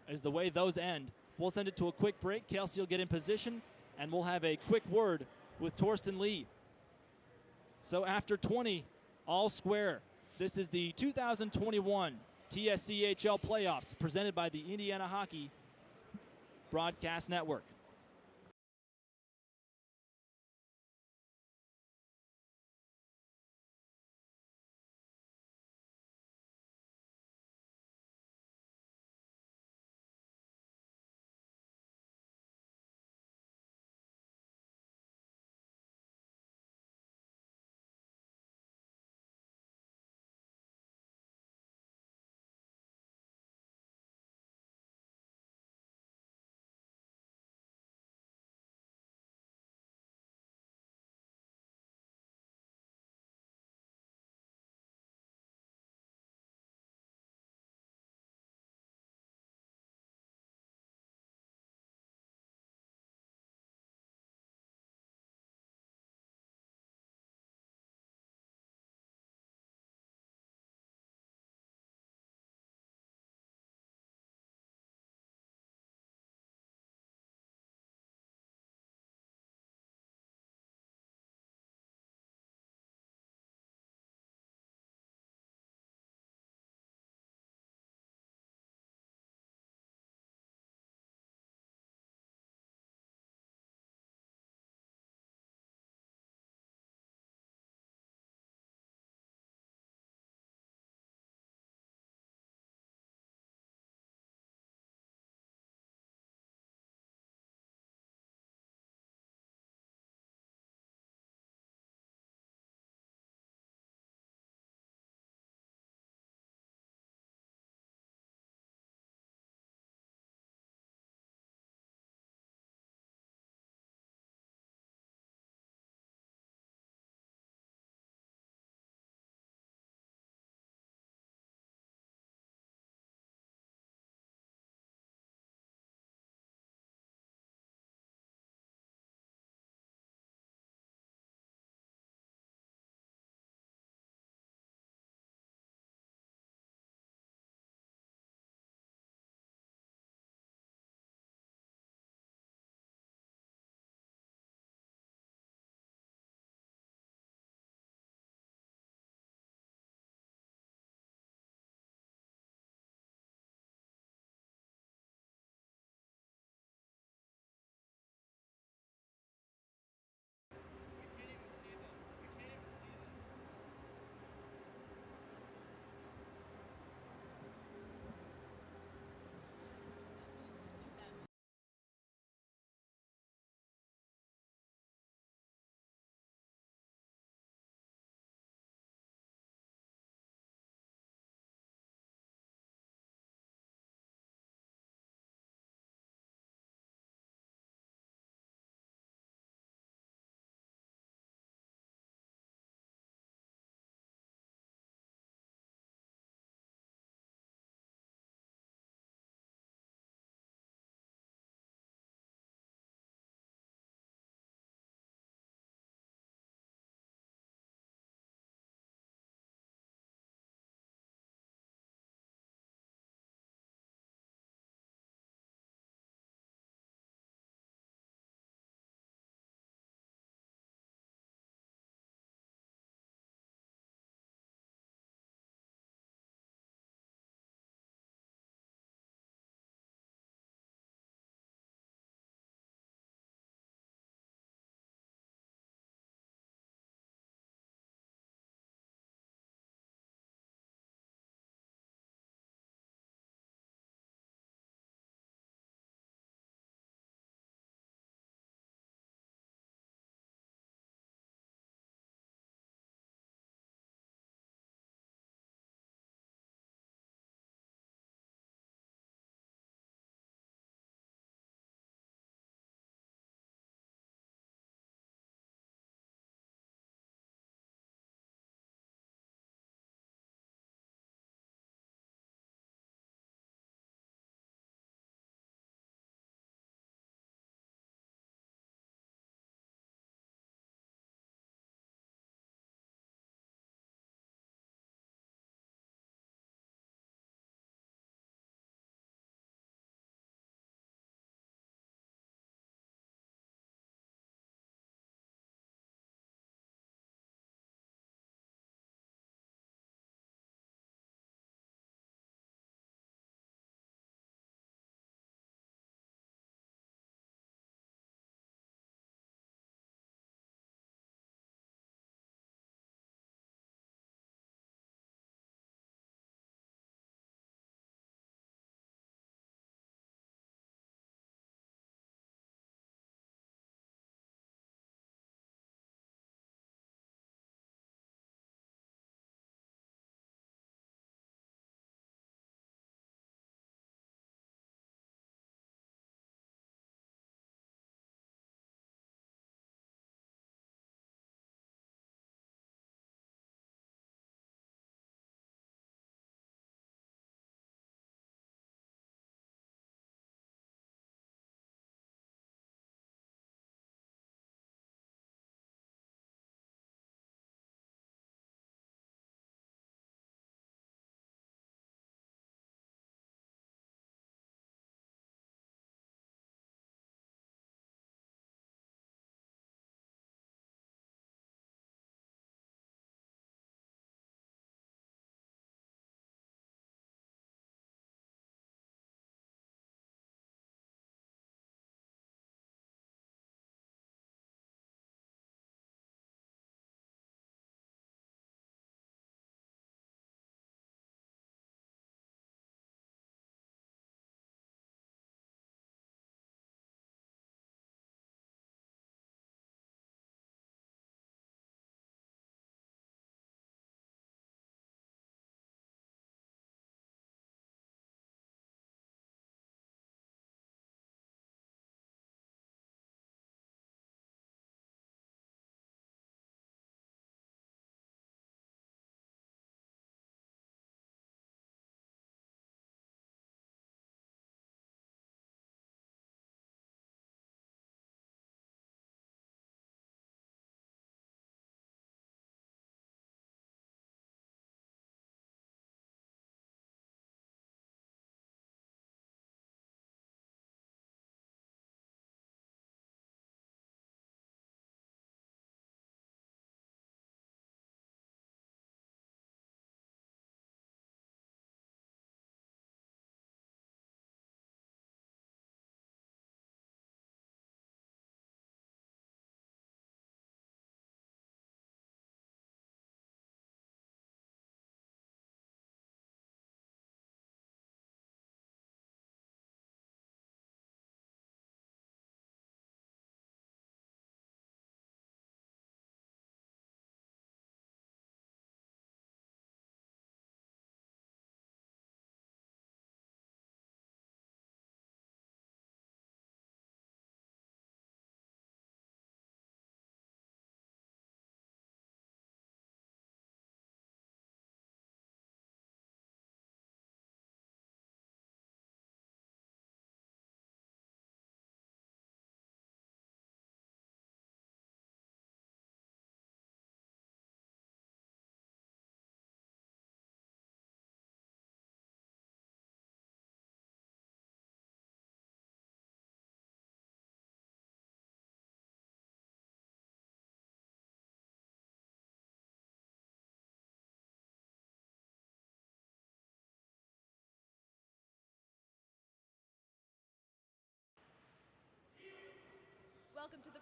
is the way those end. We'll send it to a quick break. Kelsey will get in position, and we'll have a quick word with Torsten Lee. So after 20, all square. This is the 2021 TSCHL playoffs presented by the Indiana Hockey Broadcast Network.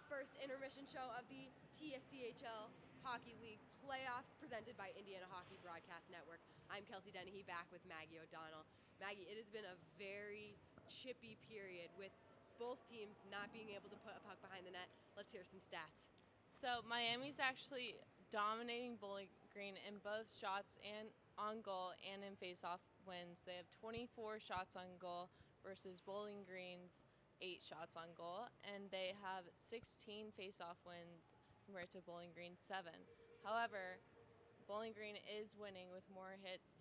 first intermission show of the TSCHL Hockey League playoffs presented by Indiana Hockey Broadcast Network. I'm Kelsey Dennehy, back with Maggie O'Donnell. Maggie, it has been a very chippy period with both teams not being able to put a puck behind the net. Let's hear some stats. So Miami's actually dominating Bowling Green in both shots and on goal and in face-off wins. They have 24 shots on goal versus Bowling Green's 8 shots on goal, and they have 16 face-off wins compared to Bowling Green's 7. However, Bowling Green is winning with more hits,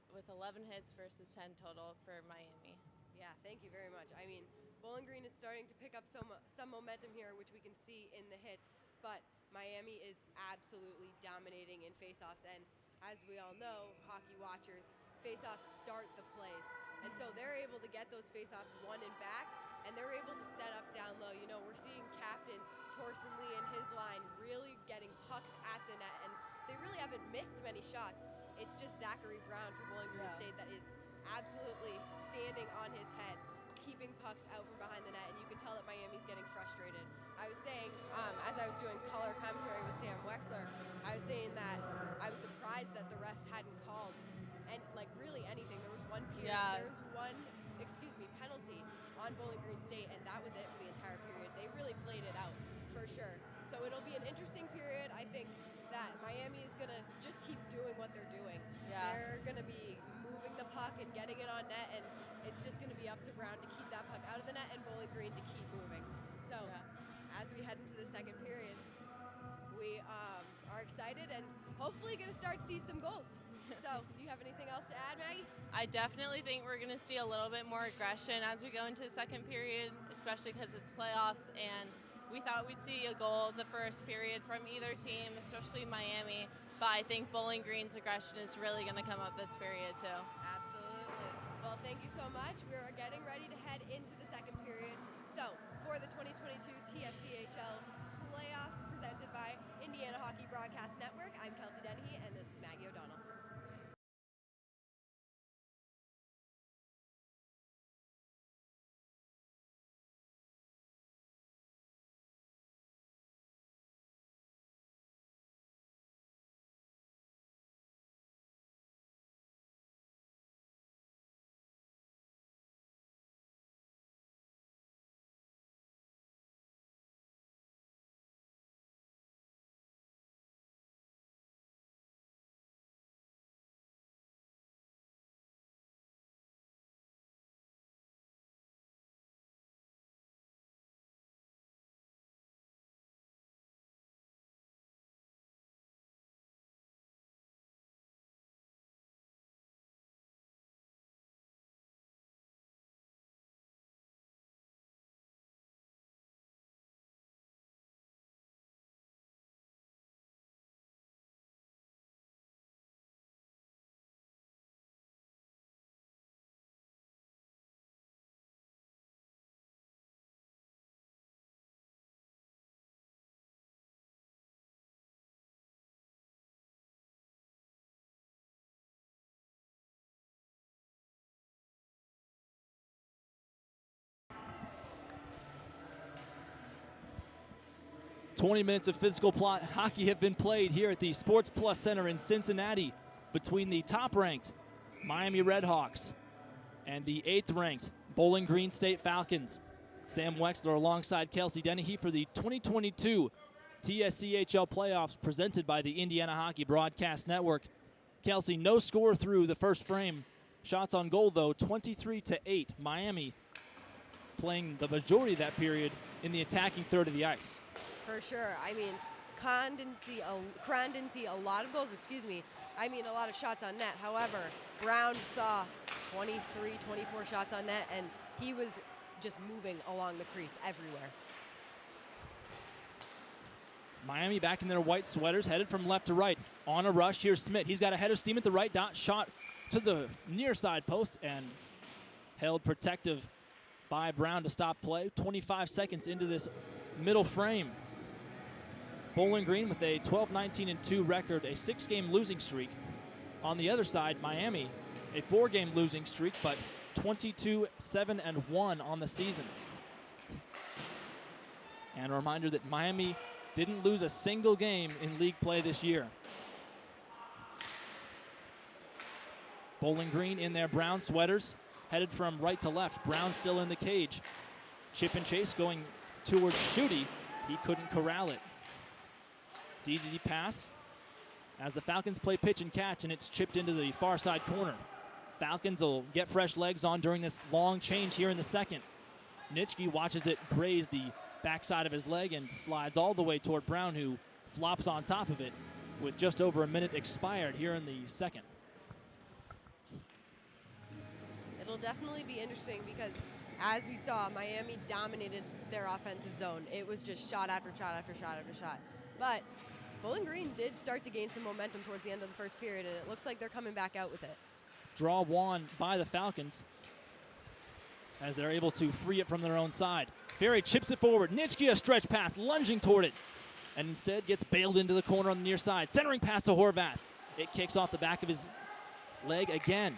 with 11 hits versus 10 total for Miami. Yeah, thank you very much. I mean, Bowling Green is starting to pick up some momentum here, which we can see in the hits, but Miami is absolutely dominating in faceoffs, and as we all know, hockey watchers, faceoffs start the plays, and so they're able to get those faceoffs won and back, and they're able to set up down low. You know, we're seeing Captain Torsten Lee and his line really getting pucks at the net, and they really haven't missed many shots. It's just Zachary Brown from Bowling Green State that is absolutely standing on his head, keeping pucks out from behind the net, and you can tell that Miami's getting frustrated. I was saying, as I was doing color commentary with Sam Weixler, I was saying that I was surprised that the refs hadn't called, and like really anything. There was one period, there was one, penalty on Bowling Green State, and that was it for the entire period. They really played it out, for sure. So it'll be an interesting period. I think that Miami is going to just keep doing what they're doing. Yeah. They're going to be moving the puck and getting it on net, and it's just going to be up to Brown to keep that puck out of the net and Bowling Green to keep moving. So as we head into the second period, we are excited and hopefully going to start to see some goals. So do you have anything else to add, Maggie? I definitely think we're going to see a little bit more aggression as we go into the second period, especially because it's playoffs, and we thought we'd see a goal the first period from either team, especially Miami, but I think Bowling Green's aggression is really going to come up this period too. Absolutely. Well, thank you so much. We're getting ready to head into the second period. So for the 2022 TSCHL playoffs presented by Indiana Hockey Broadcast Network, I'm Kelsey Dennehy, and this is Maggie O'Donnell. "20 minutes of physical hockey have been played here at the SportsPlus Center in Cincinnati between the top-ranked Miami Redhawks and the 8th-ranked Bowling Green State Falcons. Sam Weixler alongside Kelsey Dennehy for the 2022 TSCHL playoffs presented by the Indiana Hockey Broadcast Network. Kelsey, no score through the first frame. Shots on goal, though, 23-8. Miami playing the majority of that period in the attacking third of the ice. For sure. I mean, Condon see a lot of goals, a lot of shots on net. However, Brown saw 23, 24 shots on net, and he was just moving along the crease everywhere. Miami back in their white sweaters, headed from left to right. On a rush, here's Smith. He's got a head of steam at the right dot, shot to the near side post, and held protective by Brown to stop play. 25 seconds into this middle frame. Bowling Green with a 12-19-2 record, a 6-game losing streak. On the other side, Miami, a 4-game losing streak, but 22-7-1 on the season. And a reminder that Miami didn't lose a single game in league play this year. Bowling Green in their brown sweaters, headed from right to left. Brown still in the cage. Chip and chase going towards Schutte. He couldn't corral it. DDD pass as the Falcons play pitch and catch, and it's chipped into the far side corner. Falcons will get fresh legs on during this long change here in the second. Nitschke watches it graze the backside of his leg and slides all the way toward Brown, who flops on top of it with just over a minute expired here in the second. It'll definitely be interesting because, as we saw, Miami dominated their offensive zone. It was just shot after shot after shot after shot. But Bowling Green did start to gain some momentum towards the end of the first period, and it looks like they're coming back out with it. Draw won by the Falcons as they're able to free it from their own side. Ferry chips it forward. Nitschke a stretch pass, lunging toward it, and instead gets bailed into the corner on the near side. Centering pass to Horvath. It kicks off the back of his leg again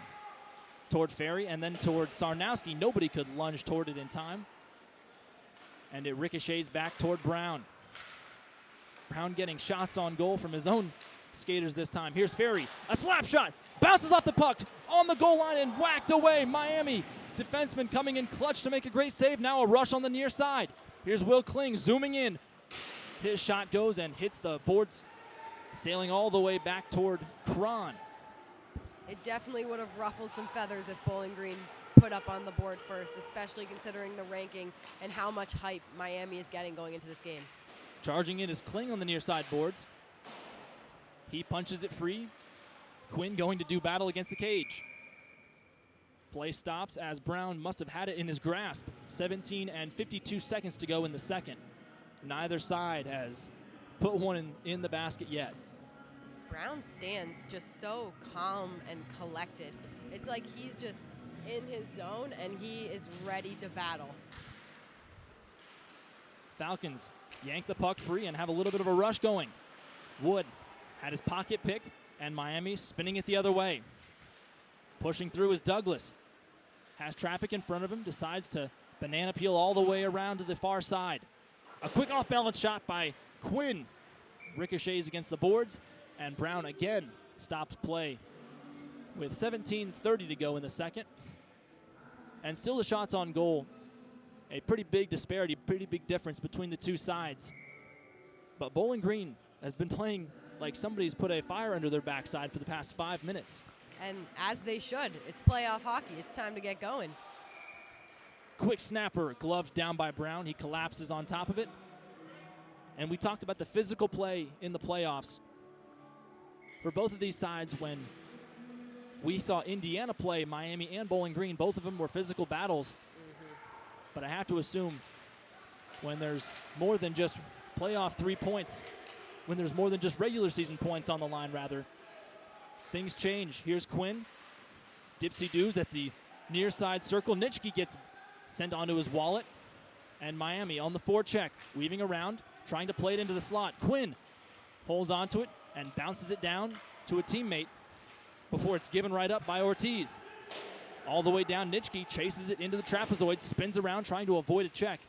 toward Ferry and then toward Sarnowski. Nobody could lunge toward it in time. And it ricochets back toward Brown. Brown getting shots on goal from his own skaters this time. Here's Ferry, a slap shot, bounces off the puck on the goal line and whacked away. Miami defenseman coming in clutch to make a great save. Now a rush on the near side. Here's Will Kling zooming in. His shot goes and hits the boards, sailing all the way back toward Cron. It definitely would have ruffled some feathers if Bowling Green put up on the board first, especially considering the ranking and how much hype Miami is getting going into this game. Charging in is Kling on the near side boards. He punches it free. Quinn going to do battle against the cage. Play stops as Brown must have had it in his grasp. 17 and 52 seconds to go in the second. Neither side has put one in the basket yet. Brown stands just so calm and collected. It's like he's just in his zone and he is ready to battle. Falcons yank the puck free and have a little bit of a rush going. Wood had his pocket picked, and Miami spinning it the other way. Pushing through is Douglas. Has traffic in front of him, decides to banana peel all the way around to the far side. A quick off-balance shot by Quinn. Ricochets against the boards, and Brown again stops play with 17:30 to go in the second. And still the shots on goal. A pretty big disparity, pretty big difference between the two sides. But Bowling Green has been playing like somebody's put a fire under their backside for the past 5 minutes. And as they should. It's playoff hockey. It's time to get going. Quick snapper, gloved down by Brown. He collapses on top of it. And we talked about the physical play in the playoffs for both of these sides. When we saw Indiana play Miami and Bowling Green, both of them were physical battles. But I have to assume when there's more than just playoff 3 points, when there's more than just regular season points on the line, rather, things change. Here's Quinn. Dipsy-doos at the near side circle. Nitschke gets sent onto his wallet. And Miami on the forecheck, weaving around, trying to play it into the slot. Quinn holds onto it and bounces it down to a teammate before it's given right up by Ortiz. All the way down, Nitschke chases it into the trapezoid, spins around trying to avoid a check.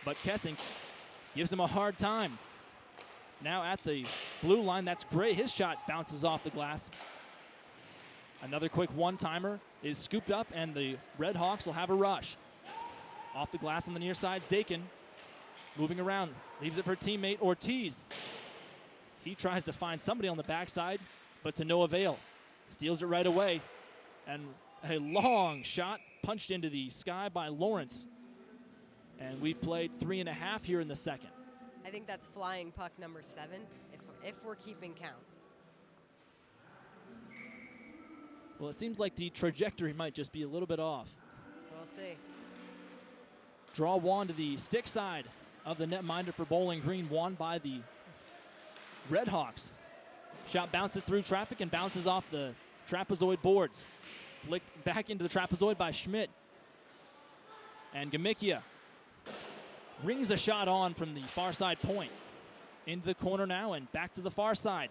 But Kessing gives him a hard time. Now at the blue line, that's great. His shot bounces off the glass. Another quick one-timer is scooped up, and the Red Hawks will have a rush. Off the glass on the near side, Zakin moving around, leaves it for teammate Ortiz. He tries to find somebody on the backside, but to no avail. Steals it right away, and a long shot punched into the sky by Lawrence. And we've played 3.5 here in the second. I think that's flying puck number 7, if we're keeping count. Well, it seems like the trajectory might just be a little bit off. We'll see. Draw one to the stick side of the netminder for Bowling Green, won by the Red Hawks. Shot bounces through traffic and bounces off the trapezoid boards. Flicked back into the trapezoid by Schmidt. And Gamikia rings a shot on from the far side point. Into the corner now and back to the far side.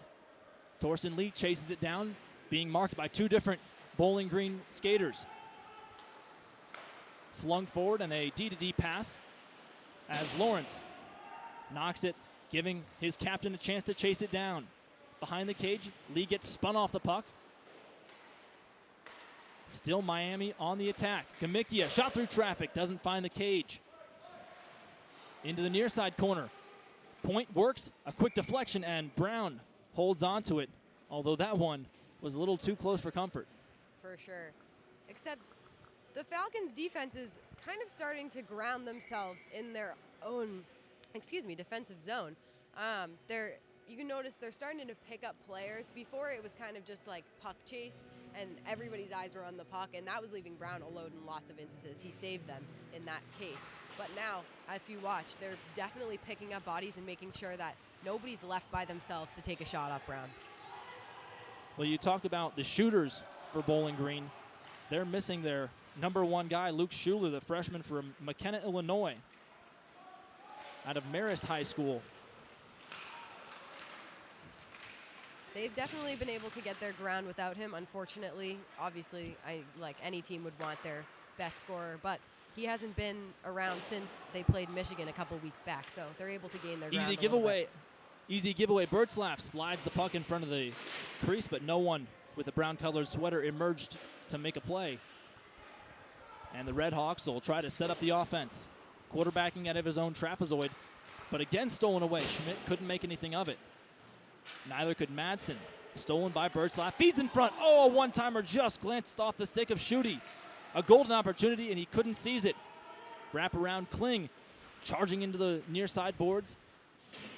Torsten Lee chases it down, being marked by 2 different Bowling Green skaters. Flung forward and a D-to-D pass as Lawrence Knocks it, giving his captain a chance to chase it down. Behind the cage, Lee gets spun off the puck. Still Miami on the attack. Gamikia, shot through traffic, doesn't find the cage. Into the near side corner. Point works, a quick deflection, and Brown holds on to it, although that one was a little too close for comfort. For sure. Except the Falcons' defense is kind of starting to ground themselves in their own, defensive zone. You can notice they're starting to pick up players. Before, it was kind of just like puck chase, and everybody's eyes were on the puck, and that was leaving Brown alone in lots of instances. He saved them in that case. But now, if you watch, they're definitely picking up bodies and making sure that nobody's left by themselves to take a shot off Brown. Well, you talked about the shooters for Bowling Green. They're missing their number one guy, Luke Schuler, the freshman from McKenna, Illinois, out of Marist High School. They've definitely been able to get their ground without him. Unfortunately, obviously, like any team would want their best scorer, but he hasn't been around since they played Michigan a couple weeks back, so they're able to gain their ground. Easy giveaway. Bertzlaff slides the puck in front of the crease, but no one with a brown-colored sweater emerged to make a play. And the Red Hawks will try to set up the offense. Quarterbacking out of his own trapezoid, but again stolen away. Schmidt couldn't make anything of it. Neither could Madsen. Stolen by Bertzlaff. Feeds in front. Oh, a one-timer just glanced off the stick of Schutte. A golden opportunity, and he couldn't seize it. Wrap around Kling, charging into the near side boards.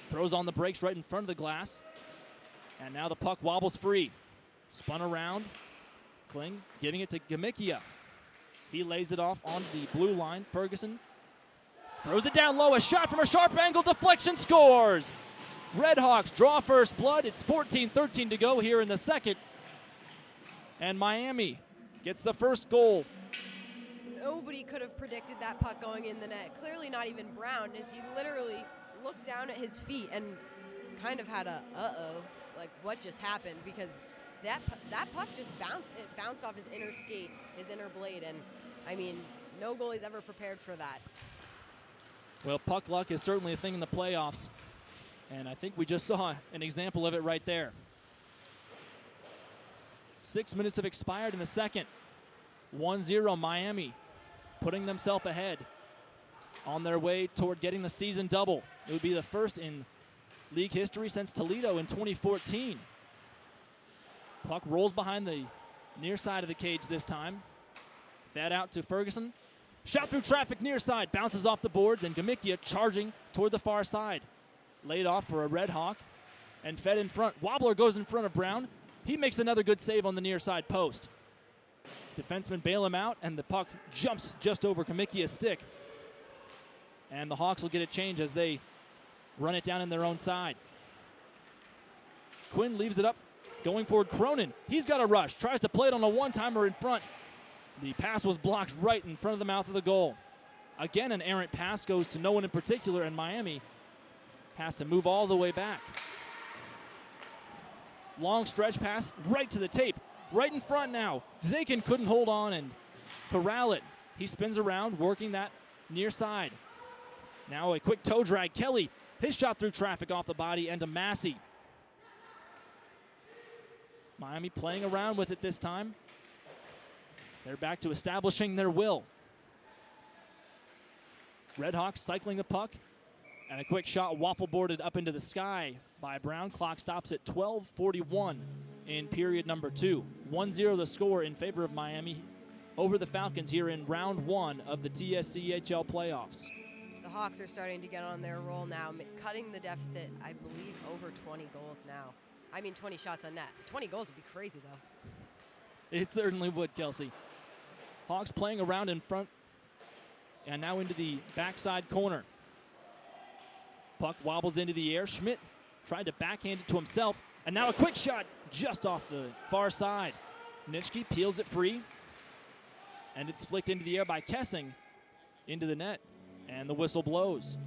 Throws on the brakes right in front of the glass. And now the puck wobbles free. Spun around. Kling giving it to Gamikia. He lays it off onto the blue line. Ferguson throws it down low. A shot from a sharp angle. Deflection, scores. Red Hawks draw first blood. It's 14-13 to go here in the second. And Miami gets the first goal. Nobody could have predicted that puck going in the net. Clearly not even Brown, as he literally looked down at his feet and kind of had a like what just happened, because that puck just bounced. It bounced off his inner skate, his inner blade, and I mean, no goalie's ever prepared for that. Well, puck luck is certainly a thing in the playoffs, and I think we just saw an example of it right there. 6 minutes have expired in the second. 1-0 Miami, putting themselves ahead on their way toward getting the season double. It would be the first in league history since Toledo in 2014. Puck rolls behind the near side of the cage this time. Fed out to Ferguson. Shot through traffic near side, bounces off the boards, and Gamikia charging toward the far side. Laid off for a Red Hawk and fed in front. Wobbler goes in front of Brown. He makes another good save on the near side post. Defensemen bail him out, and the puck jumps just over Gamikia's stick. And the Hawks will get a change as they run it down in their own side. Quinn leaves it up, going forward. Cronin, he's got a rush, tries to play it on a one-timer in front. The pass was blocked right in front of the mouth of the goal. Again, an errant pass goes to no one in particular, and Miami has to move all the way back. Long stretch pass right to the tape. Right in front now. Zakin couldn't hold on and corral it. He spins around, working that near side. Now a quick toe drag. Kelly, his shot through traffic off the body, and to Massey. Miami playing around with it this time. They're back to establishing their will. Red Hawks cycling the puck. And a quick shot waffle boarded up into the sky by Brown. Clock stops at 12:41 in period number 2. 1-0 the score in favor of Miami over the Falcons here in round 1 of the TSCHL playoffs. The Hawks are starting to get on their roll now, cutting the deficit, I believe, over 20 goals now. I mean, 20 shots on net. 20 goals would be crazy, though. It certainly would, Kelsey. Hawks playing around in front and now into the backside corner. Puck wobbles into the air. Schmidt tried to backhand it to himself, and now a quick shot just off the far side. Nitschke peels it free, and it's flicked into the air by Kessing into the net, and the whistle blows.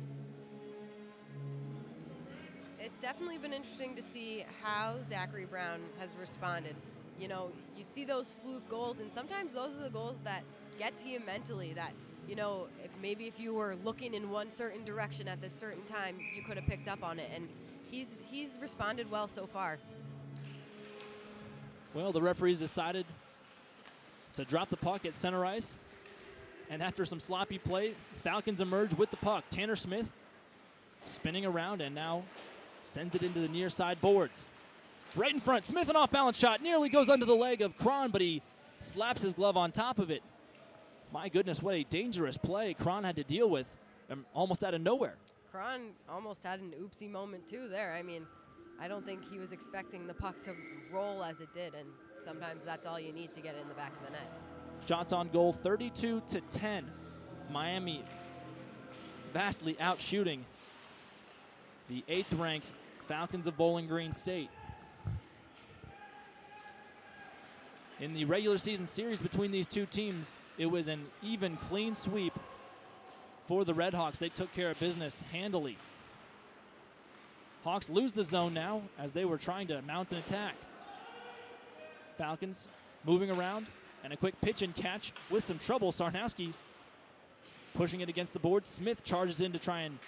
It's definitely been interesting to see how Zachary Brown has responded. You know, you see those fluke goals, and sometimes those are the goals that get to you mentally, that you know, if you were looking in one certain direction at this certain time, you could have picked up on it. And he's responded well so far. Well, the referees decided to drop the puck at center ice. And after some sloppy play, Falcons emerge with the puck. Tanner Smith spinning around and now sends it into the near side boards. Right in front, Smith, an off-balance shot, nearly goes under the leg of Cron, but he slaps his glove on top of it. My goodness, what a dangerous play Cron had to deal with almost out of nowhere. Cron almost had an oopsie moment too there. I mean, I don't think he was expecting the puck to roll as it did, and sometimes that's all you need to get it in the back of the net. Shots on goal, 32-10. Miami vastly outshooting the 8th-ranked Falcons of Bowling Green State. In the regular season series between these two teams, it was an even, clean sweep for the Red Hawks. They took care of business handily. Hawks lose the zone now as they were trying to mount an attack. Falcons moving around, and a quick pitch and catch with some trouble. Sarnowski pushing it against the board. Smith charges in to try and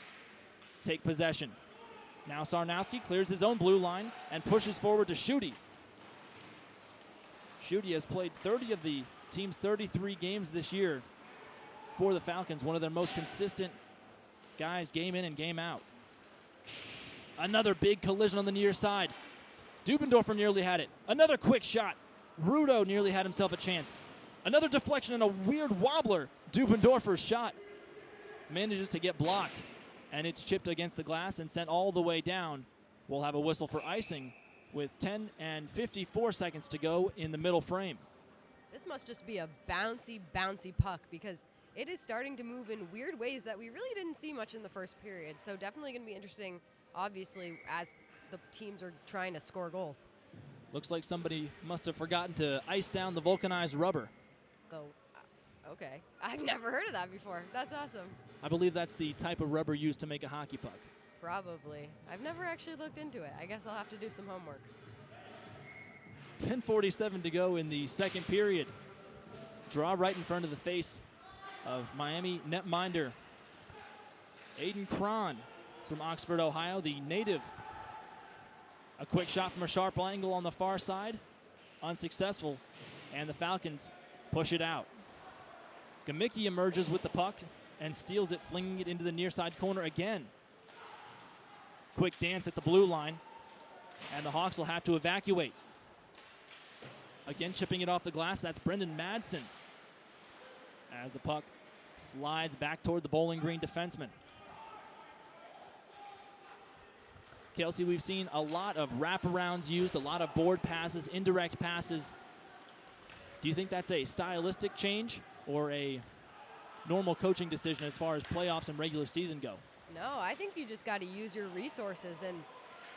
take possession. Now Sarnowski clears his own blue line and pushes forward to Schutte. Schutte has played 30 of the team's 33 games this year for the Falcons, one of their most consistent guys game in and game out. Another big collision on the near side. Dubendorfer nearly had it. Another quick shot. Rudo nearly had himself a chance. Another deflection and a weird wobbler. Dubendorfer's shot manages to get blocked, and it's chipped against the glass and sent all the way down. We'll have a whistle for icing with 10 and 54 seconds to go in the middle frame. This must just be a bouncy, bouncy puck because it is starting to move in weird ways that we really didn't see much in the first period. So definitely going to be interesting, obviously, as the teams are trying to score goals. Looks like somebody must have forgotten to ice down the vulcanized rubber. Oh, okay. I've never heard of that before. That's awesome. I believe that's the type of rubber used to make a hockey puck. Probably. I've never actually looked into it. I guess I'll have to do some homework. 10:47 to go in the second period. Draw right in front of the face of Miami netminder Aiden Cron from Oxford, Ohio, the native. A quick shot from a sharp angle on the far side. Unsuccessful, and the Falcons push it out. Gamicki emerges with the puck and steals it, flinging it into the near side corner again. Quick dance at the blue line, and the Hawks will have to evacuate. Again, chipping it off the glass, that's Brendan Madsen. As the puck slides back toward the Bowling Green defenseman. Kelsey, we've seen a lot of wraparounds used, a lot of board passes, indirect passes. Do you think that's a stylistic change or a normal coaching decision as far as playoffs and regular season go? No, I think you just got to use your resources, and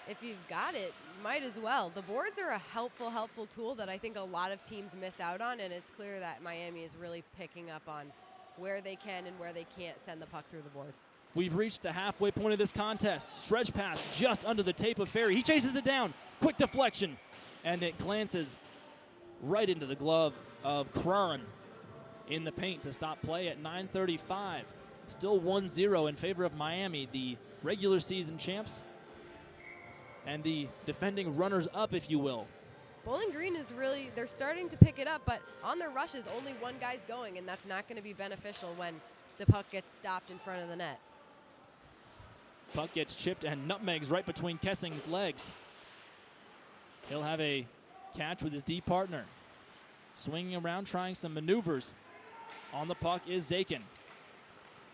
if you've got it, might as well. The boards are a helpful tool that I think a lot of teams miss out on, and it's clear that Miami is really picking up on where they can and where they can't send the puck through the boards. We've reached the halfway point of this contest. Stretch pass just under the tape of Ferry. He chases it down. Quick deflection, and it glances right into the glove of Cron in the paint to stop play at 9:35. Still 1-0 in favor of Miami, the regular season champs and the defending runners-up, if you will. Bowling Green is really, they're starting to pick it up, but on their rushes, only one guy's going, and that's not going to be beneficial when the puck gets stopped in front of the net. Puck gets chipped and nutmegs right between Kessing's legs. He'll have a catch with his D partner. Swinging around, trying some maneuvers. On the puck is Zakin.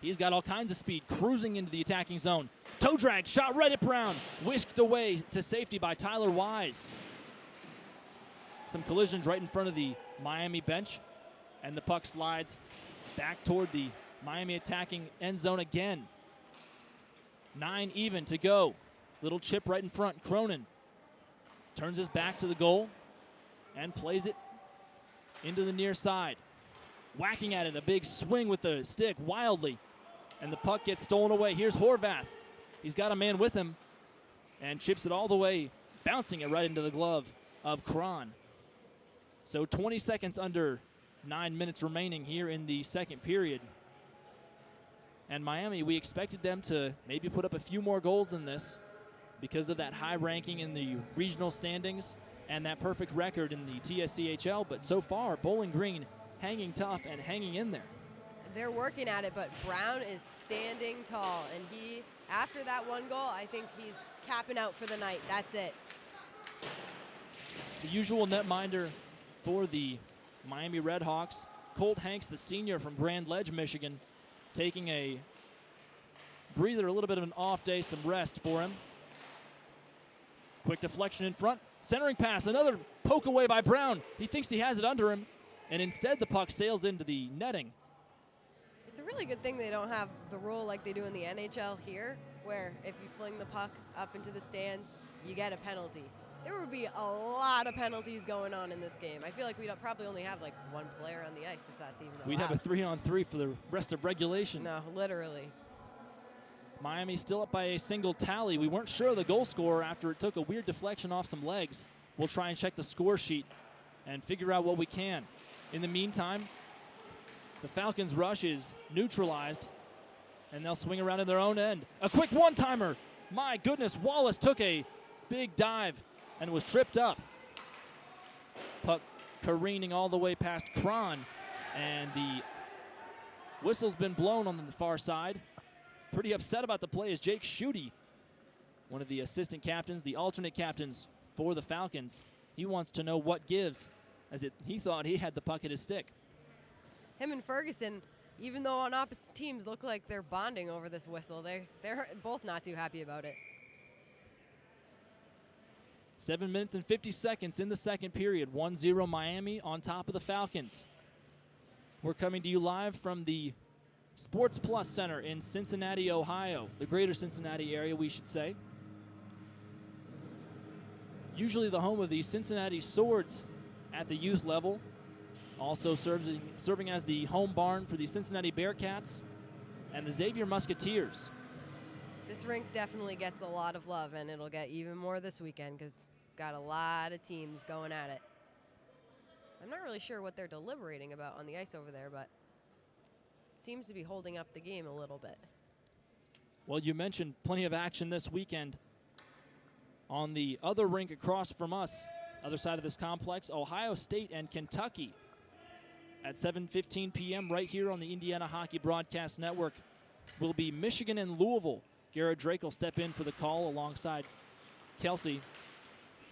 He's got all kinds of speed, cruising into the attacking zone. Toe drag, shot right at Brown. Whisked away to safety by Tyler Wise. Some collisions right in front of the Miami bench, and the puck slides back toward the Miami attacking end zone again. 9 even to go. Little chip right in front. Cronin turns his back to the goal and plays it into the near side. Whacking at it, a big swing with the stick wildly, and the puck gets stolen away. Here's Horvath. He's got a man with him and chips it all the way, bouncing it right into the glove of Cron. So 20 seconds under 9 minutes remaining here in the second period. And Miami, we expected them to maybe put up a few more goals than this because of that high ranking in the regional standings and that perfect record in the TSCHL. But so far, Bowling Green hanging tough and hanging in there. They're working at it, but Brown is standing tall. And he, after that one goal, I think he's capping out for the night. That's it. The usual netminder for the Miami Redhawks, Colt Hanks, the senior from Grand Ledge, Michigan, taking a breather, a little bit of an off day, some rest for him. Quick deflection in front, centering pass, another poke away by Brown. He thinks he has it under him, and instead the puck sails into the netting. It's a really good thing they don't have the rule like they do in the NHL here, where if you fling the puck up into the stands, you get a penalty. There would be a lot of penalties going on in this game. I feel like we'd probably only have like one player on the ice, if that's even allowed. We'd have a 3-on-3 for the rest of regulation. No, literally. Miami still up by a single tally. We weren't sure of the goal scorer after it took a weird deflection off some legs. We'll try and check the score sheet and figure out what we can. In the meantime, the Falcons' rush is neutralized, and they'll swing around in their own end. A quick one-timer. My goodness, Wallace took a big dive and was tripped up. Puck careening all the way past Cron, and the whistle's been blown on the far side. Pretty upset about the play is Jake Schutte, one of the assistant captains, the alternate captains for the Falcons. He wants to know what gives, as he thought he had the puck at his stick. Him and Ferguson, even though on opposite teams, look like they're bonding over this whistle. They're both not too happy about it. 7 minutes and 50 seconds in the second period. 1-0 Miami on top of the Falcons. We're coming to you live from the SportsPlus Center in Cincinnati, Ohio. The greater Cincinnati area, we should say. Usually the home of the Cincinnati Swords at the youth level. Also serving as the home barn for the Cincinnati Bearcats and the Xavier Musketeers. This rink definitely gets a lot of love, and it'll get even more this weekend because got a lot of teams going at it. I'm not really sure what they're deliberating about on the ice over there, but it seems to be holding up the game a little bit. Well, you mentioned plenty of action this weekend on the other rink across from us, other side of this complex, Ohio State and Kentucky at 7:15 p.m. right here on the Indiana Hockey Broadcast Network will be Michigan and Louisville. Garrett Drake will step in for the call alongside Kelsey.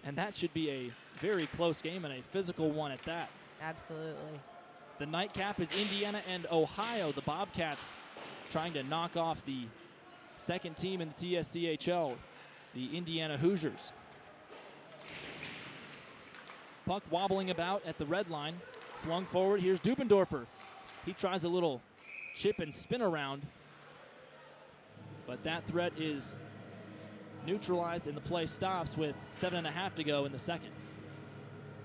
And that should be a very close game and a physical one at that. Absolutely. The nightcap is Indiana and Ohio. The Bobcats trying to knock off the second team in the TSCHL, the Indiana Hoosiers. Puck wobbling about at the red line. Flung forward. Here's Dubendorfer. He tries a little chip and spin around. But that threat is neutralized and the play stops with 7.5 to go in the second.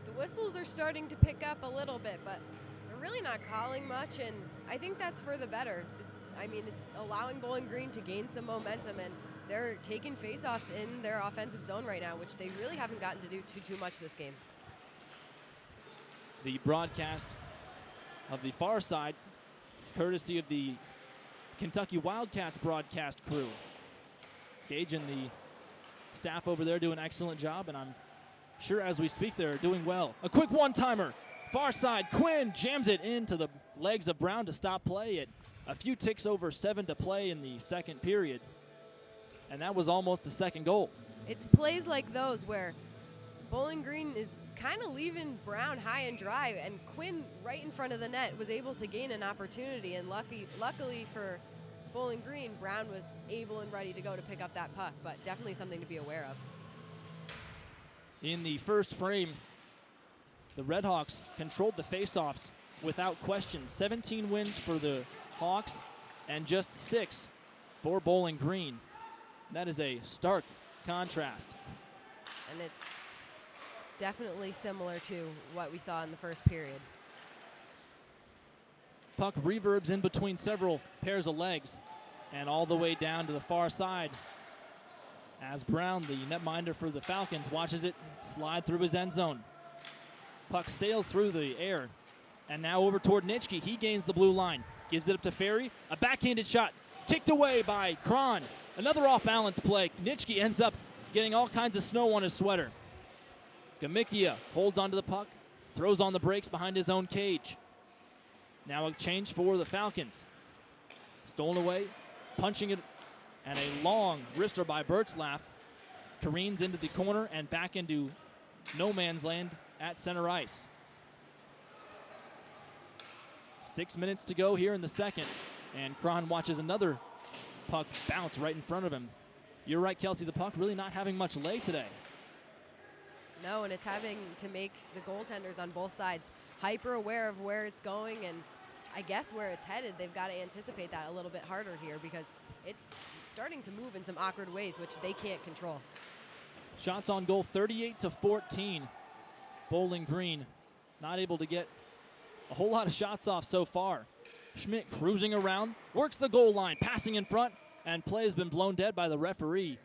The whistles are starting to pick up a little bit, but they're really not calling much, and I think that's for the better. I mean, it's allowing Bowling Green to gain some momentum, and they're taking faceoffs in their offensive zone right now, which they really haven't gotten to do too much this game. The broadcast of the far side, courtesy of the Kentucky Wildcats broadcast crew. Gage and the staff over there do an excellent job, and I'm sure as we speak they're doing well. A quick one-timer. Far side, Quinn jams it into the legs of Brown to stop play. At a few ticks over 7 to play in the second period. And that was almost the second goal. It's plays like those where Bowling Green is kind of leaving Brown high and dry, and Quinn right in front of the net was able to gain an opportunity, and luckily for Bowling Green, Brown was able and ready to go to pick up that puck, but definitely something to be aware of. In the first frame, the Redhawks controlled the faceoffs without question. 17 wins for the Hawks and just 6 for Bowling Green. That is a stark contrast. And it's definitely similar to what we saw in the first period. Puck reverbs in between several pairs of legs and all the way down to the far side as Brown, the netminder for the Falcons, watches it slide through his end zone. Puck sails through the air and now over toward Nitschke. He gains the blue line, gives it up to Ferry. A backhanded shot Kicked away by Kron. Another off-balance play. Nitschke ends up getting all kinds of snow on his sweater. Gamikia holds onto the puck, throws on the brakes behind his own cage. Now a change for the Falcons. Stolen away, punching it, and a long wrister by Birchlaff careens into the corner and back into no man's land at center ice. 6 minutes to go here in the second, and Kron watches another puck bounce right in front of him. You're right, Kelsey, the puck really not having much lay today. No, and it's having to make the goaltenders on both sides hyper aware of where it's going, and I guess where it's headed. They've got to anticipate that a little bit harder here because it's starting to move in some awkward ways, which they can't control. Shots on goal, 38-14. Bowling Green not able to get a whole lot of shots off so far. Schmidt cruising around, works the goal line, passing in front, and play has been blown dead by the referee.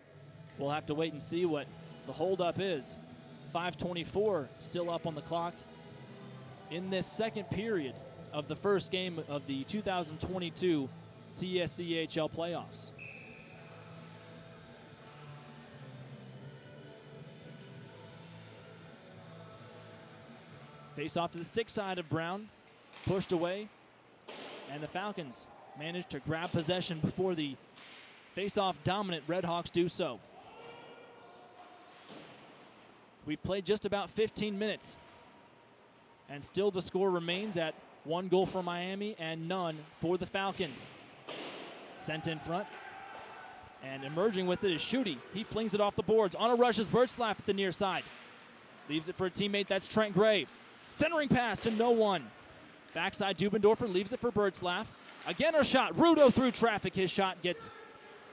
We'll have to wait and see what the holdup is. 5:24 still up on the clock in this second period of the first game of the 2022 TSCHL playoffs. Face off to the stick side of Brown, pushed away, and the Falcons managed to grab possession before the face-off dominant Redhawks do so. We've played just about 15 minutes, and still the score remains at 1 goal for Miami and none for the Falcons. Sent in front, and emerging with it is Schutte. He flings it off the boards. On a rush is Birchlaff at the near side. Leaves it for a teammate, that's Trent Gray. Centering pass to no one. Backside Dubendorfer leaves it for Birchlaff. Again a shot, Rudo through traffic. His shot gets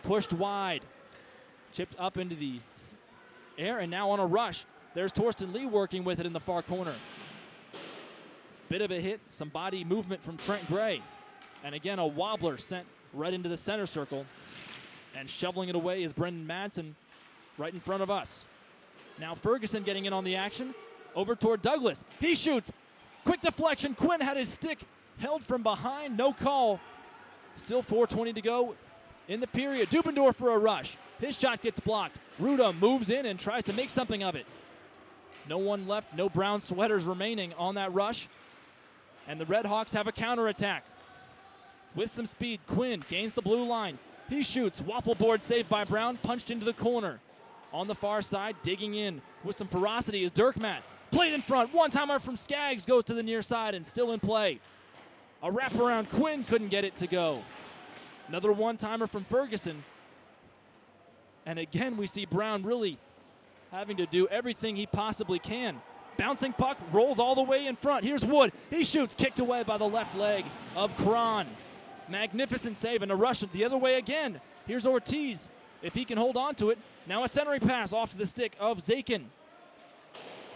pushed wide. Chipped up into the air, and now on a rush. There's Torsten Lee working with it in the far corner. Bit of a hit, some body movement from Trent Gray. And again, a wobbler sent right into the center circle. And shoveling it away is Brendan Madsen right in front of us. Now Ferguson getting in on the action. Over toward Douglas. He shoots. Quick deflection. Quinn had his stick held from behind. No call. Still 4:20 to go in the period. Dubendorf for a rush. His shot gets blocked. Ruda moves in and tries to make something of it. No one left. No brown sweaters remaining on that rush. And the Redhawks have a counterattack. With some speed, Quinn gains the blue line. He shoots. Waffle board saved by Brown. Punched into the corner. On the far side, digging in with some ferocity is Dirkmatt. Played in front. One-timer from Skaggs goes to the near side and still in play. A wraparound. Quinn couldn't get it to go. Another one-timer from Ferguson. And again, we see Brown really having to do everything he possibly can. Bouncing puck, rolls all the way in front. Here's Wood. He shoots, kicked away by the left leg of Kron. Magnificent save, and a rush the other way again. Here's Ortiz, if he can hold on to it. Now a centering pass off to the stick of Zakin.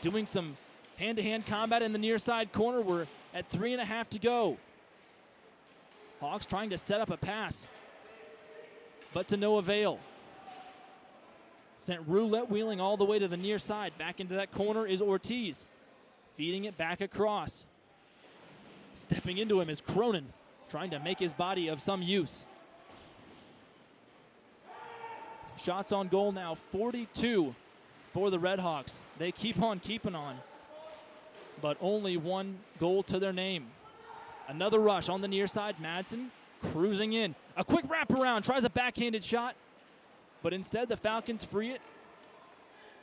Doing some hand-to-hand combat in the near side corner. We're at 3.5 to go. Hawks trying to set up a pass, but to no avail. Sent roulette wheeling all the way to the near side. Back into that corner is Ortiz. Feeding it back across. Stepping into him is Cronin, trying to make his body of some use. Shots on goal now, 42 for the Redhawks. They keep on keeping on, but only 1 goal to their name. Another rush on the near side. Madsen cruising in. A quick wraparound, tries a backhanded shot, but instead the Falcons free it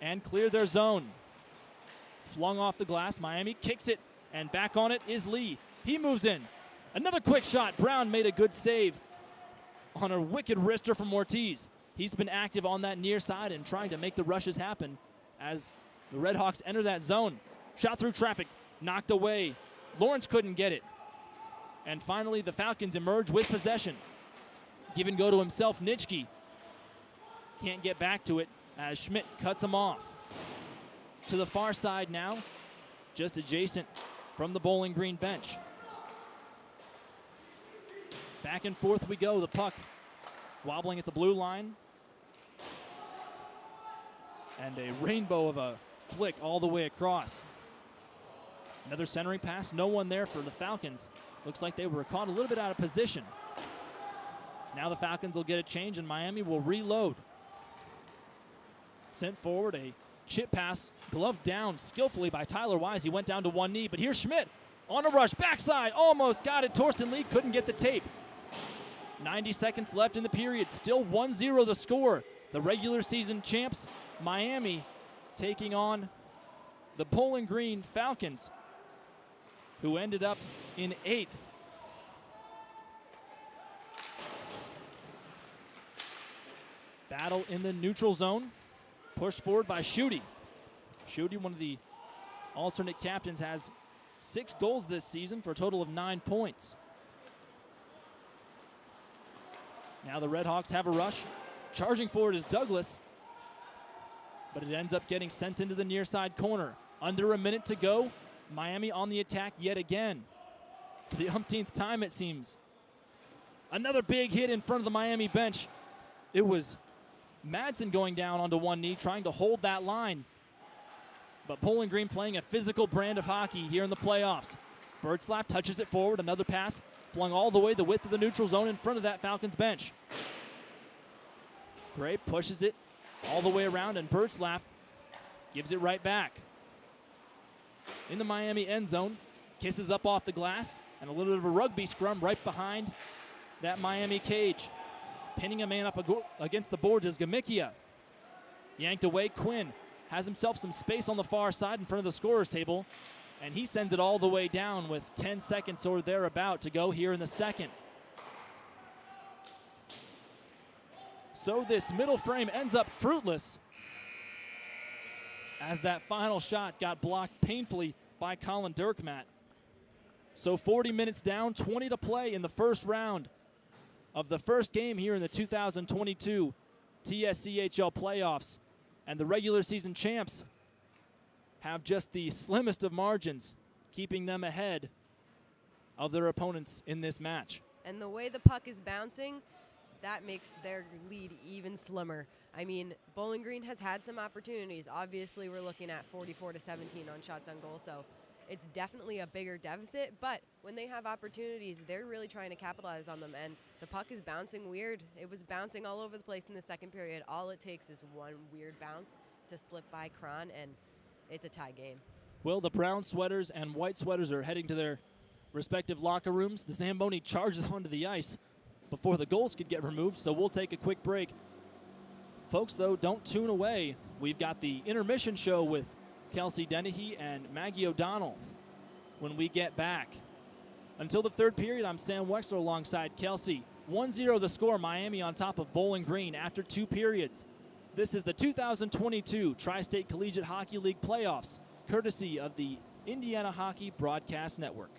and clear their zone. Flung off the glass. Miami kicks it, and back on it is Lee. He moves in. Another quick shot. Brown made a good save on a wicked wrister from Ortiz. He's been active on that near side and trying to make the rushes happen as the Redhawks enter that zone. Shot through traffic, knocked away. Lawrence couldn't get it. And finally, the Falcons emerge with possession. Give and go to himself, Nitschke. Can't get back to it as Schmidt cuts him off. To the far side now, just adjacent from the Bowling Green bench. Back and forth we go, the puck wobbling at the blue line. And a rainbow of a flick all the way across. Another centering pass, no one there for the Falcons. Looks like they were caught a little bit out of position. Now the Falcons will get a change, and Miami will reload. Sent forward, a chip pass, gloved down skillfully by Tyler Wise. He went down to one knee, but here's Schmidt on a rush, backside, almost got it. Torsten Lee couldn't get the tape. 90 seconds left in the period, still 1-0 the score. The regular season champs, Miami, taking on the Bowling Green Falcons, who ended up in 8th. Battle in the neutral zone, pushed forward by Schutte. Schutte, one of the alternate captains, has 6 goals this season for a total of 9 points. Now the Red Hawks have a rush. Charging forward is Douglas, but it ends up getting sent into the near side corner. Under a minute to go, Miami on the attack yet again. For the umpteenth time, it seems. Another big hit in front of the Miami bench. It was Madsen going down onto one knee, trying to hold that line. But Bowling Green playing a physical brand of hockey here in the playoffs. Birdzlaff touches it forward, another pass flung all the way the width of the neutral zone in front of that Falcons bench. Gray pushes it all the way around, and Birdzlaff gives it right back. In the Miami end zone, kisses up off the glass, and a little bit of a rugby scrum right behind that Miami cage. Pinning a man up against the boards is Gamikia. Yanked away, Quinn has himself some space on the far side in front of the scorer's table, and he sends it all the way down with 10 seconds or thereabout to go here in the second. So this middle frame ends up fruitless, as that final shot got blocked painfully by Colin Dirkmatt. So 40 minutes down, 20 to play in the first round of the first game here in the 2022 TSCHL playoffs. And the regular season champs have just the slimmest of margins, keeping them ahead of their opponents in this match. And the way the puck is bouncing, that makes their lead even slimmer. I mean, Bowling Green has had some opportunities. Obviously, we're looking at 44-17 on shots on goal, so it's definitely a bigger deficit. But when they have opportunities, they're really trying to capitalize on them. And the puck is bouncing weird. It was bouncing all over the place in the second period. All it takes is one weird bounce to slip by Cron, and it's a tie game. Well, the brown sweaters and white sweaters are heading to their respective locker rooms. The Zamboni charges onto the ice before the goals could get removed, so we'll take a quick break. Folks, though, don't tune away. We've got the intermission show with Kelsey Dennehy and Maggie O'Donnell when we get back. Until the third period, I'm Sam Weixler alongside Kelsey. 1-0 the score, Miami on top of Bowling Green after 2 periods. This is the 2022 Tri-State Collegiate Hockey League playoffs, courtesy of the Indiana Hockey Broadcast Network.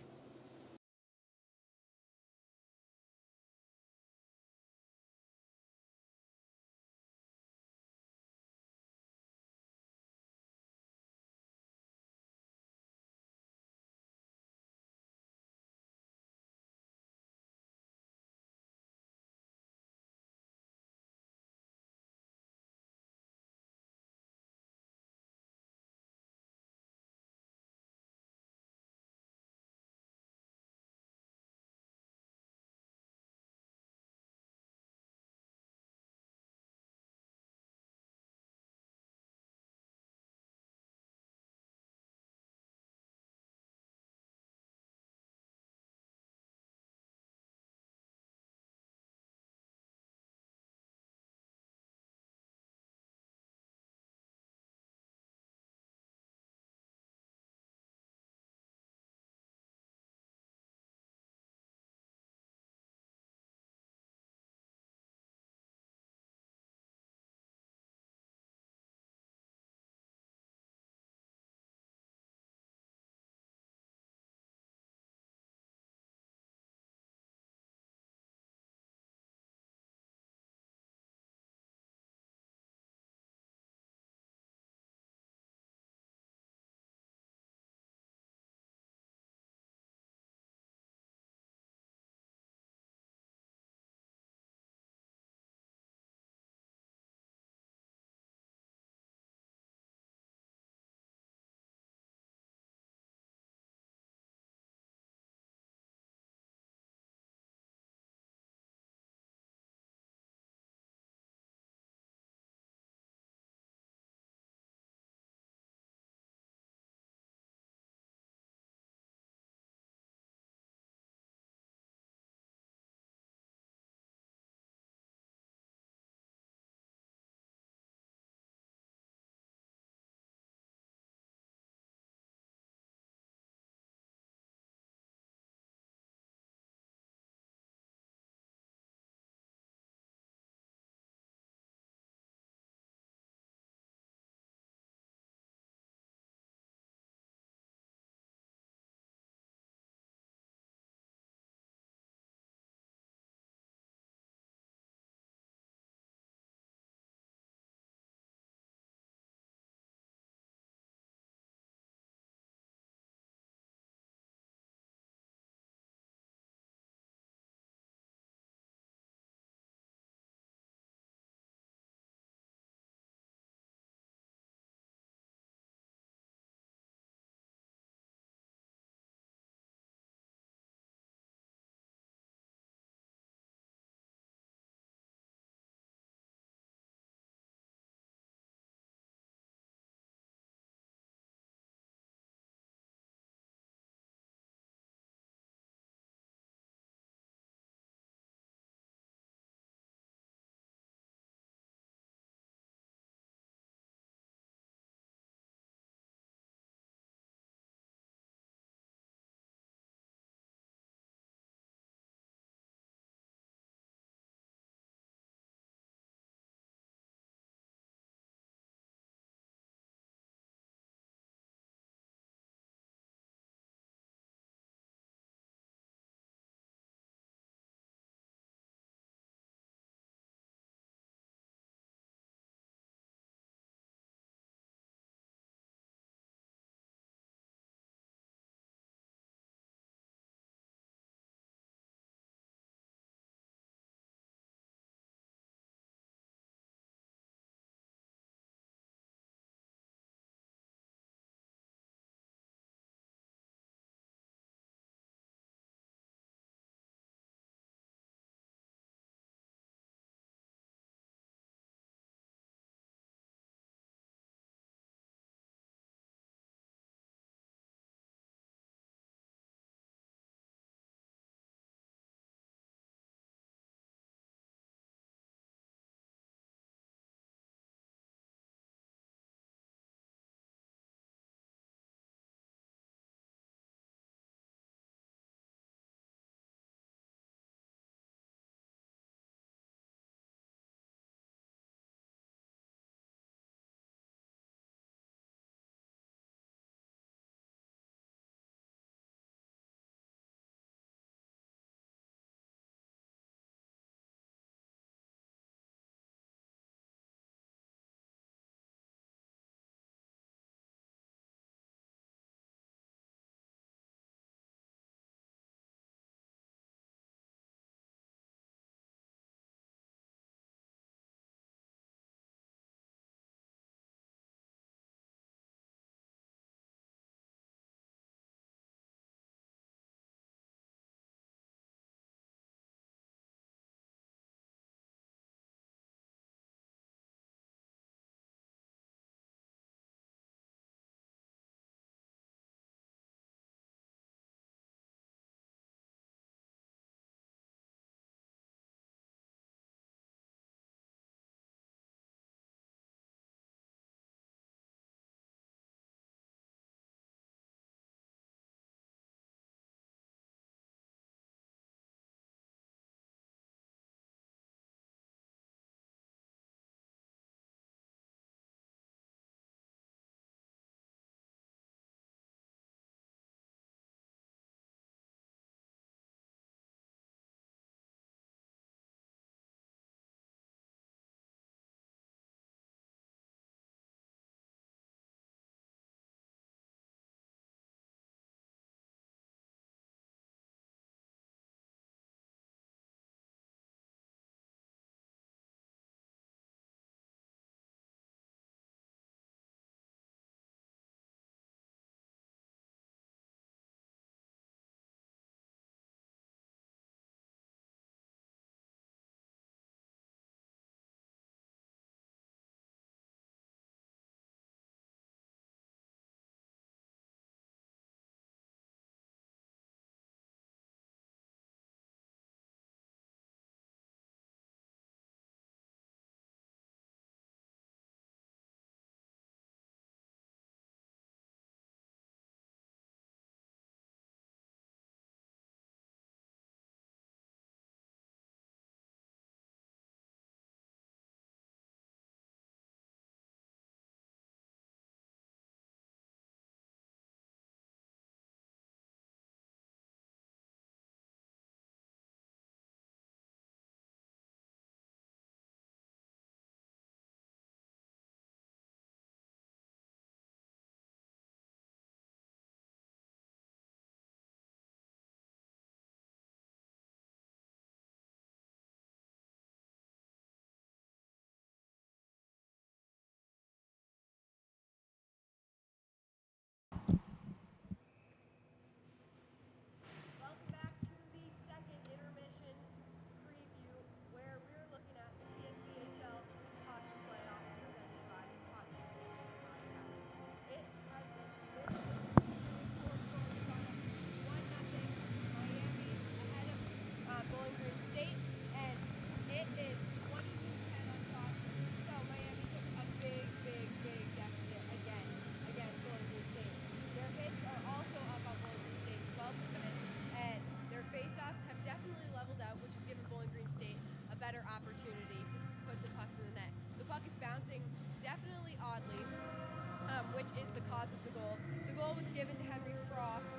cause of the goal. The goal was given to Henry Frost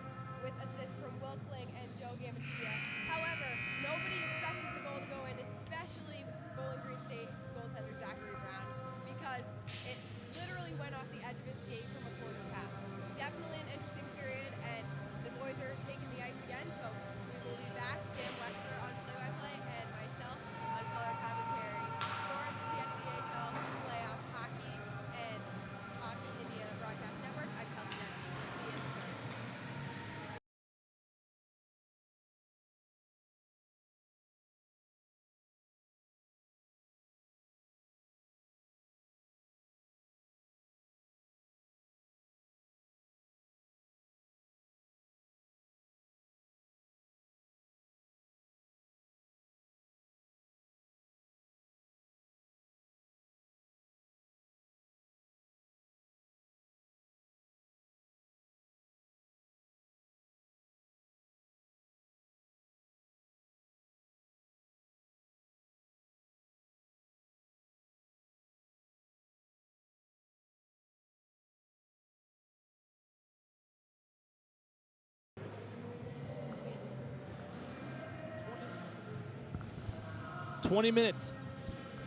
with assists from Will Kling and Joe Gamachia. However, nobody expected the goal to go in, especially Bowling Green State goaltender Zachary Brown, because it literally went off the edge of his skate from a corner pass. Definitely an interesting period, and the boys are taking the ice again, so we will be back. Sam Weixler on play-by-play and myself on color commentary for the TSCHL playoff hockey and Hockey Indiana Broadcast Network. I'm Kelsey. We'll see you in the third. "20 minutes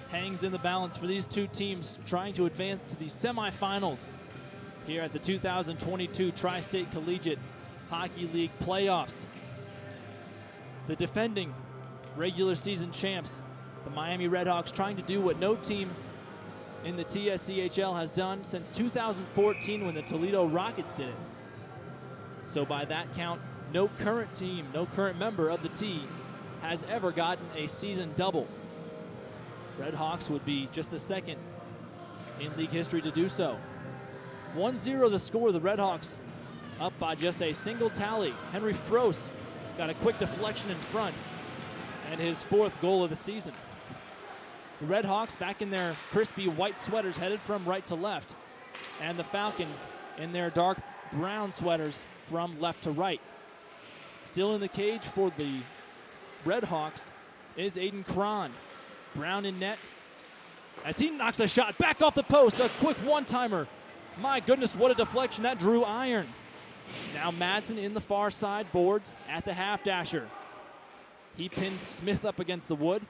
hangs in the balance for these two teams trying to advance to the semifinals here at the 2022 Tri-State Collegiate Hockey League playoffs. The defending regular season champs, the Miami Redhawks, trying to do what no team in the TSCHL has done since 2014 when the Toledo Rockets did it. So by that count, no current team, no current member of the T has ever gotten a season double. Redhawks would be just the second in league history to do so. 1-0 the score. The Redhawks up by just a single tally. Henry Frost got a quick deflection in front and his fourth goal of the season. The Redhawks back in their crispy white sweaters headed from right to left, and the Falcons in their dark brown sweaters from left to right. Still in the cage for the Redhawks is Aiden Cron. Brown in net as he knocks a shot back off the post. A quick one-timer. My goodness, what a deflection. That drew iron. Now Madsen in the far side boards at the half-dasher. He pins Smith up against the wood,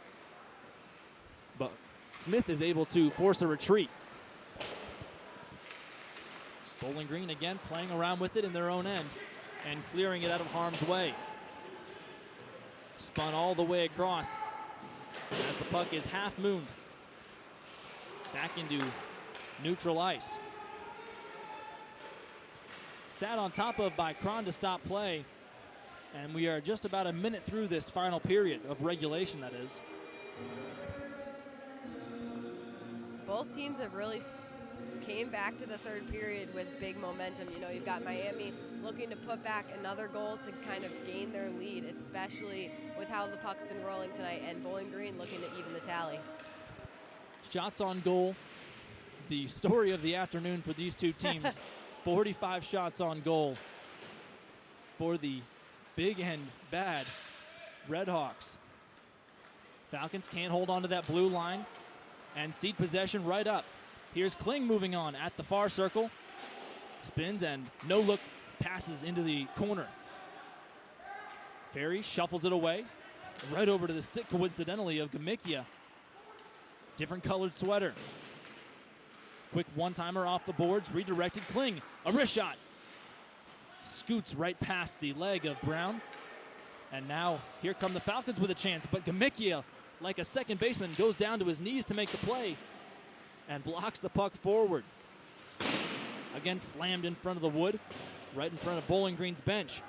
but Smith is able to force a retreat. Bowling Green again playing around with it in their own end and clearing it out of harm's way. Spun all the way across as the puck is half mooned back into neutral ice. Sat on top of by Cron to stop play, and we are just about a minute through this final period of regulation, that is. Both teams have really came back to the third period with big momentum. You know, you've got Miami looking to put back another goal to kind of gain their lead, especially with how the puck's been rolling tonight, and Bowling Green looking to even the tally. Shots on goal, the story of the afternoon for these two teams. 45 shots on goal for the big and bad Redhawks. Falcons can't hold on to that blue line and cede possession right up. Here's Kling moving on at the far circle. Spins and no look passes into the corner. Ferry shuffles it away. Right over to the stick, coincidentally, of Gamicchia. Different colored sweater. Quick one-timer off the boards, redirected. Kling, a wrist shot. Scoots right past the leg of Brown. And now here come the Falcons with a chance, but Gamicchia, like a second baseman, goes down to his knees to make the play and blocks the puck forward. Again, slammed in front of the wood, right in front of Bowling Green's bench.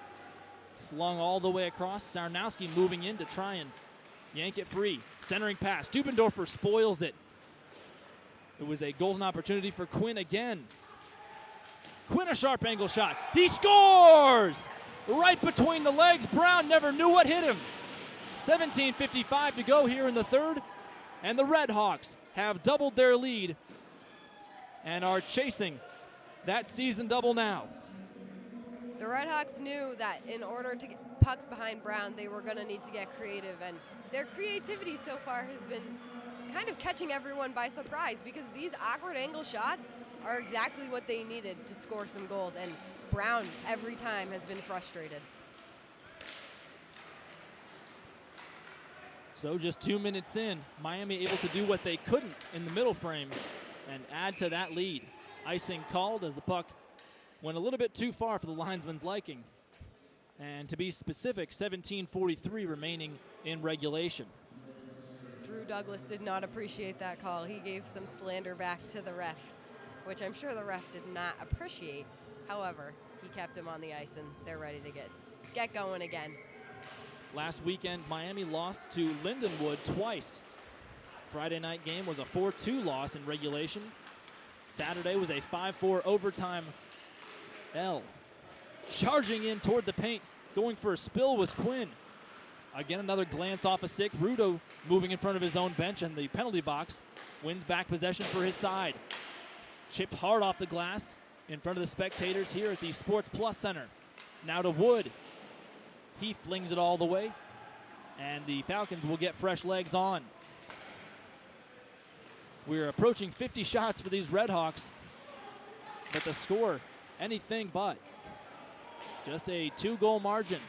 Slung all the way across. Sarnowski moving in to try and yank it free. Centering pass. Dubendorfer spoils it. It was a golden opportunity for Quinn again. Quinn, a sharp angle shot. He scores! Right between the legs. Brown never knew what hit him. 17:55 to go here in the third, and the Redhawks have doubled their lead and are chasing that season double now. The Redhawks knew that in order to get pucks behind Brown, they were going to need to get creative, and their creativity so far has been kind of catching everyone by surprise, because these awkward angle shots are exactly what they needed to score some goals, and Brown every time has been frustrated. So just 2 minutes in, Miami able to do what they couldn't in the middle frame and add to that lead. Icing called as the puck went a little bit too far for the linesman's liking. And to be specific, 17:43 remaining in regulation. Drew Douglas did not appreciate that call. He gave some slander back to the ref, which I'm sure the ref did not appreciate. However, he kept him on the ice, and they're ready to get going again. Last weekend, Miami lost to Lindenwood twice. Friday night game was a 4-2 loss in regulation. Saturday was a 5-4 overtime L. Charging in toward the paint, going for a spill was Quinn. Again, another glance off a stick. Rudo moving in front of his own bench and the penalty box. Wins back possession for his side. Chipped hard off the glass in front of the spectators here at the SportsPlus Center. Now to Wood. He flings it all the way, and the Falcons will get fresh legs on. We're approaching 50 shots for these Redhawks, but the score, anything but. Just a 2-goal margin.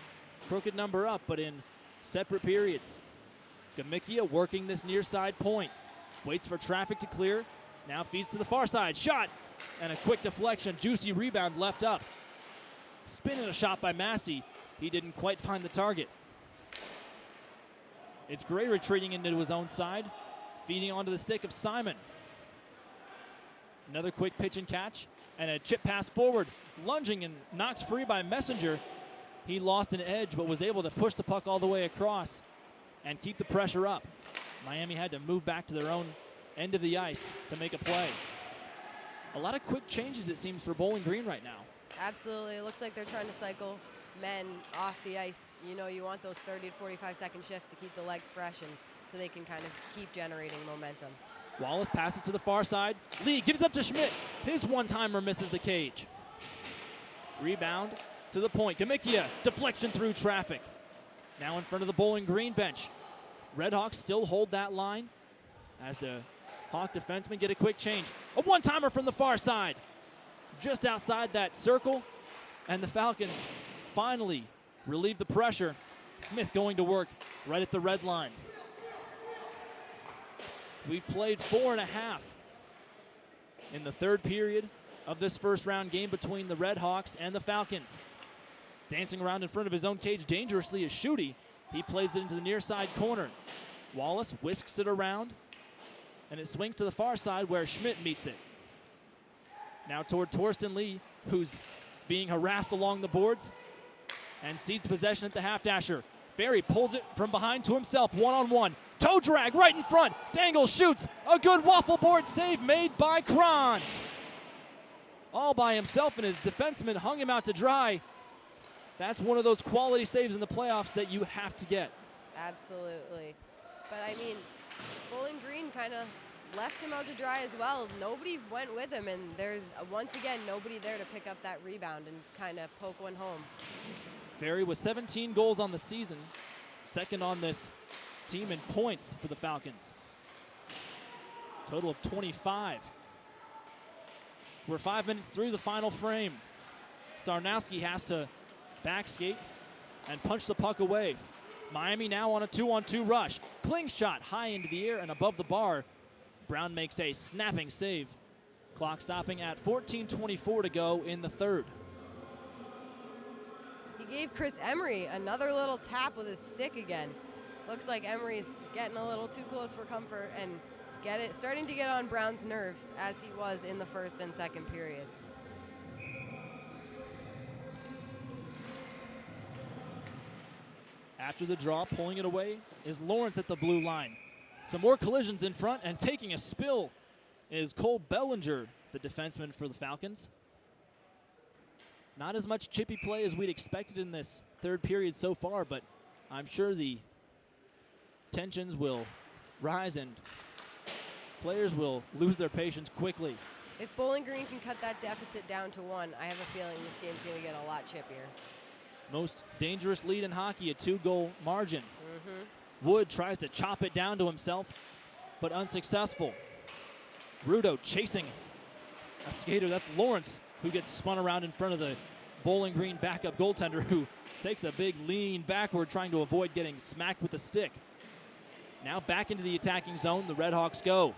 Crooked number up, but in separate periods. Gamikia working this near side point. Waits for traffic to clear. Now feeds to the far side. Shot! And a quick deflection. Juicy rebound left up. Spinning a shot by Massey. He didn't quite find the target. It's Gray retreating into his own side. Feeding onto the stick of Simon. Another quick pitch and catch. And a chip pass forward. Lunging and knocked free by Messenger. He lost an edge, but was able to push the puck all the way across and keep the pressure up. Miami had to move back to their own end of the ice to make a play. A lot of quick changes, it seems, for Bowling Green right now. Absolutely. It looks like they're trying to cycle men off the ice. You know, you want those 30 to 45-second shifts to keep the legs fresh and so they can kind of keep generating momentum. Wallace passes to the far side. Lee gives up to Schmidt. His one-timer misses the cage. Rebound to the point. Gamikia, deflection through traffic. Now in front of the Bowling Green bench. Redhawks still hold that line as the Hawk defensemen get a quick change. A one-timer from the far side. Just outside that circle, and the Falcons finally relieve the pressure. Smith going to work right at the red line. We've played 4.5 in the third period of this first round game between the Redhawks and the Falcons. Dancing around in front of his own cage dangerously is Schutte. He plays it into the near side corner. Wallace whisks it around, and it swings to the far side where Schmidt meets it. Now toward Torsten Lee, who's being harassed along the boards, and cedes possession at the half dasher. Ferry pulls it from behind to himself, one-on-one. Toe drag right in front. Dangles, shoots. A good waffle board save made by Kron. All by himself, and his defenseman hung him out to dry. That's one of those quality saves in the playoffs that you have to get. Absolutely. But I mean, Bowling Green kind of left him out to dry as well. Nobody went with him, and there's once again nobody there to pick up that rebound and kind of poke one home. Ferry with 17 goals on the season, second on this team in points for the Falcons. Total of 25. We're 5 minutes through the final frame. Sarnowski has to back skate and punch the puck away. Miami now on a 2-on-2 rush. Kling shot high into the air and above the bar. Brown makes a snapping save. Clock stopping at 14:24 to go in the third. He gave Chris Emery another little tap with his stick again. Looks like Emery's getting a little too close for comfort and starting to get on Brown's nerves as he was in the first and second period. After the draw, pulling it away is Lawrence at the blue line. Some more collisions in front, and taking a spill is Cole Bellinger, the defenseman for the Falcons. Not as much chippy play as we'd expected in this third period so far, but I'm sure the tensions will rise and players will lose their patience quickly. If Bowling Green can cut that deficit down to 1, I have a feeling this game's going to get a lot chippier. Most dangerous lead in hockey, a 2-goal margin. Wood tries to chop it down to himself. but unsuccessful. Rudo chasing a skater. That's Lawrence, who gets spun around in front of the Bowling Green backup goaltender, who takes a big lean backward trying to avoid getting smacked with the stick. Now back into the attacking zone, the Redhawks go.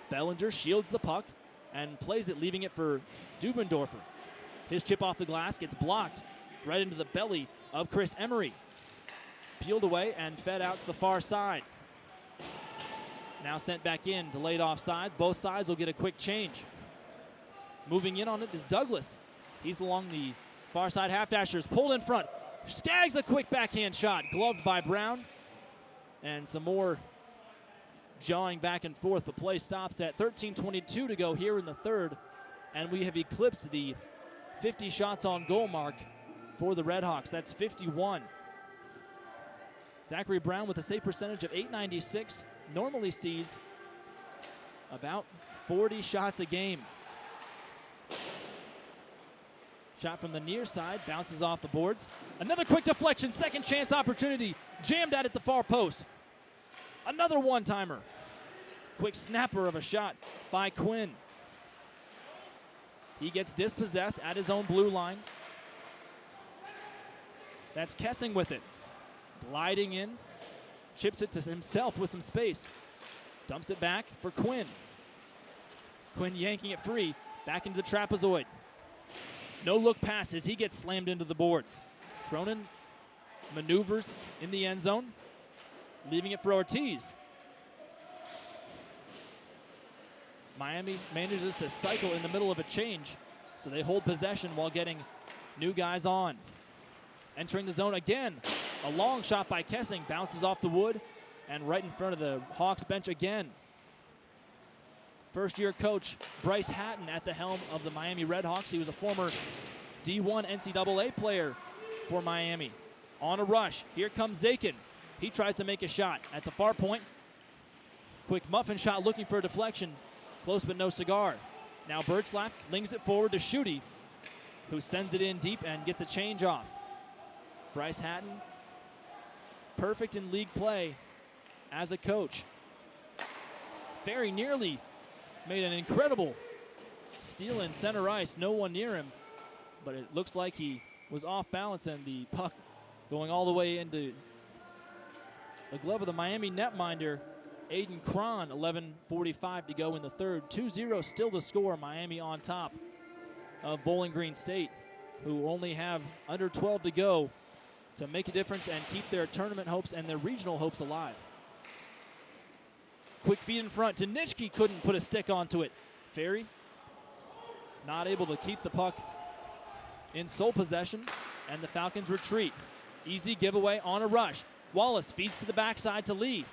Bellinger shields the puck and plays it, leaving it for Dubendorfer. His chip off the glass gets blocked right into the belly of Chris Emery. Peeled away and fed out to the far side. Now sent back in, delayed offside. Both sides will get a quick change. Moving in on it is Douglas. He's along the far side half dashers, pulled in front. Skaggs a quick backhand shot, gloved by Brown. And some more jawing back and forth, but play stops at 13:22 to go here in the third. And we have eclipsed the 50 shots on goal mark for the Redhawks. That's 51. Zachary Brown with a save percentage of .896 normally sees about 40 shots a game. Shot from the near side, bounces off the boards. Another quick deflection, second chance opportunity, jammed at the far post. Another one-timer. Quick snapper of a shot by Quinn. He gets dispossessed at his own blue line. That's Kessing with it. Gliding in, chips it to himself with some space. Dumps it back for Quinn. Quinn yanking it free, back into the trapezoid. No look pass as he gets slammed into the boards. Cronin maneuvers in the end zone, leaving it for Ortiz. Miami manages to cycle in the middle of a change, so they hold possession while getting new guys on. Entering the zone again. A long shot by Kessing, bounces off the wood and right in front of the Hawks bench again. First-year coach Bryce Hatton at the helm of the Miami Redhawks. He was a former D1 NCAA player for Miami. On a rush, here comes Zakin. He tries to make a shot at the far point. Quick muffin shot looking for a deflection. Close but no cigar. Now Birchslaff flings it forward to Schutte, who sends it in deep and gets a change off. Bryce Hatton, perfect in league play as a coach. Very nearly made an incredible steal in center ice. No one near him, but it looks like he was off balance and the puck going all the way into the glove of the Miami netminder, Aiden Cron. 11:45 to go in the third. 2-0 still the score. Miami on top of Bowling Green State, who only have under 12 to go to make a difference and keep their tournament hopes and their regional hopes alive. Quick feed in front to Nitschke, couldn't put a stick onto it. Ferry not able to keep the puck in sole possession, and the Falcons retreat. Easy giveaway on a rush. Wallace feeds to the backside to Lee.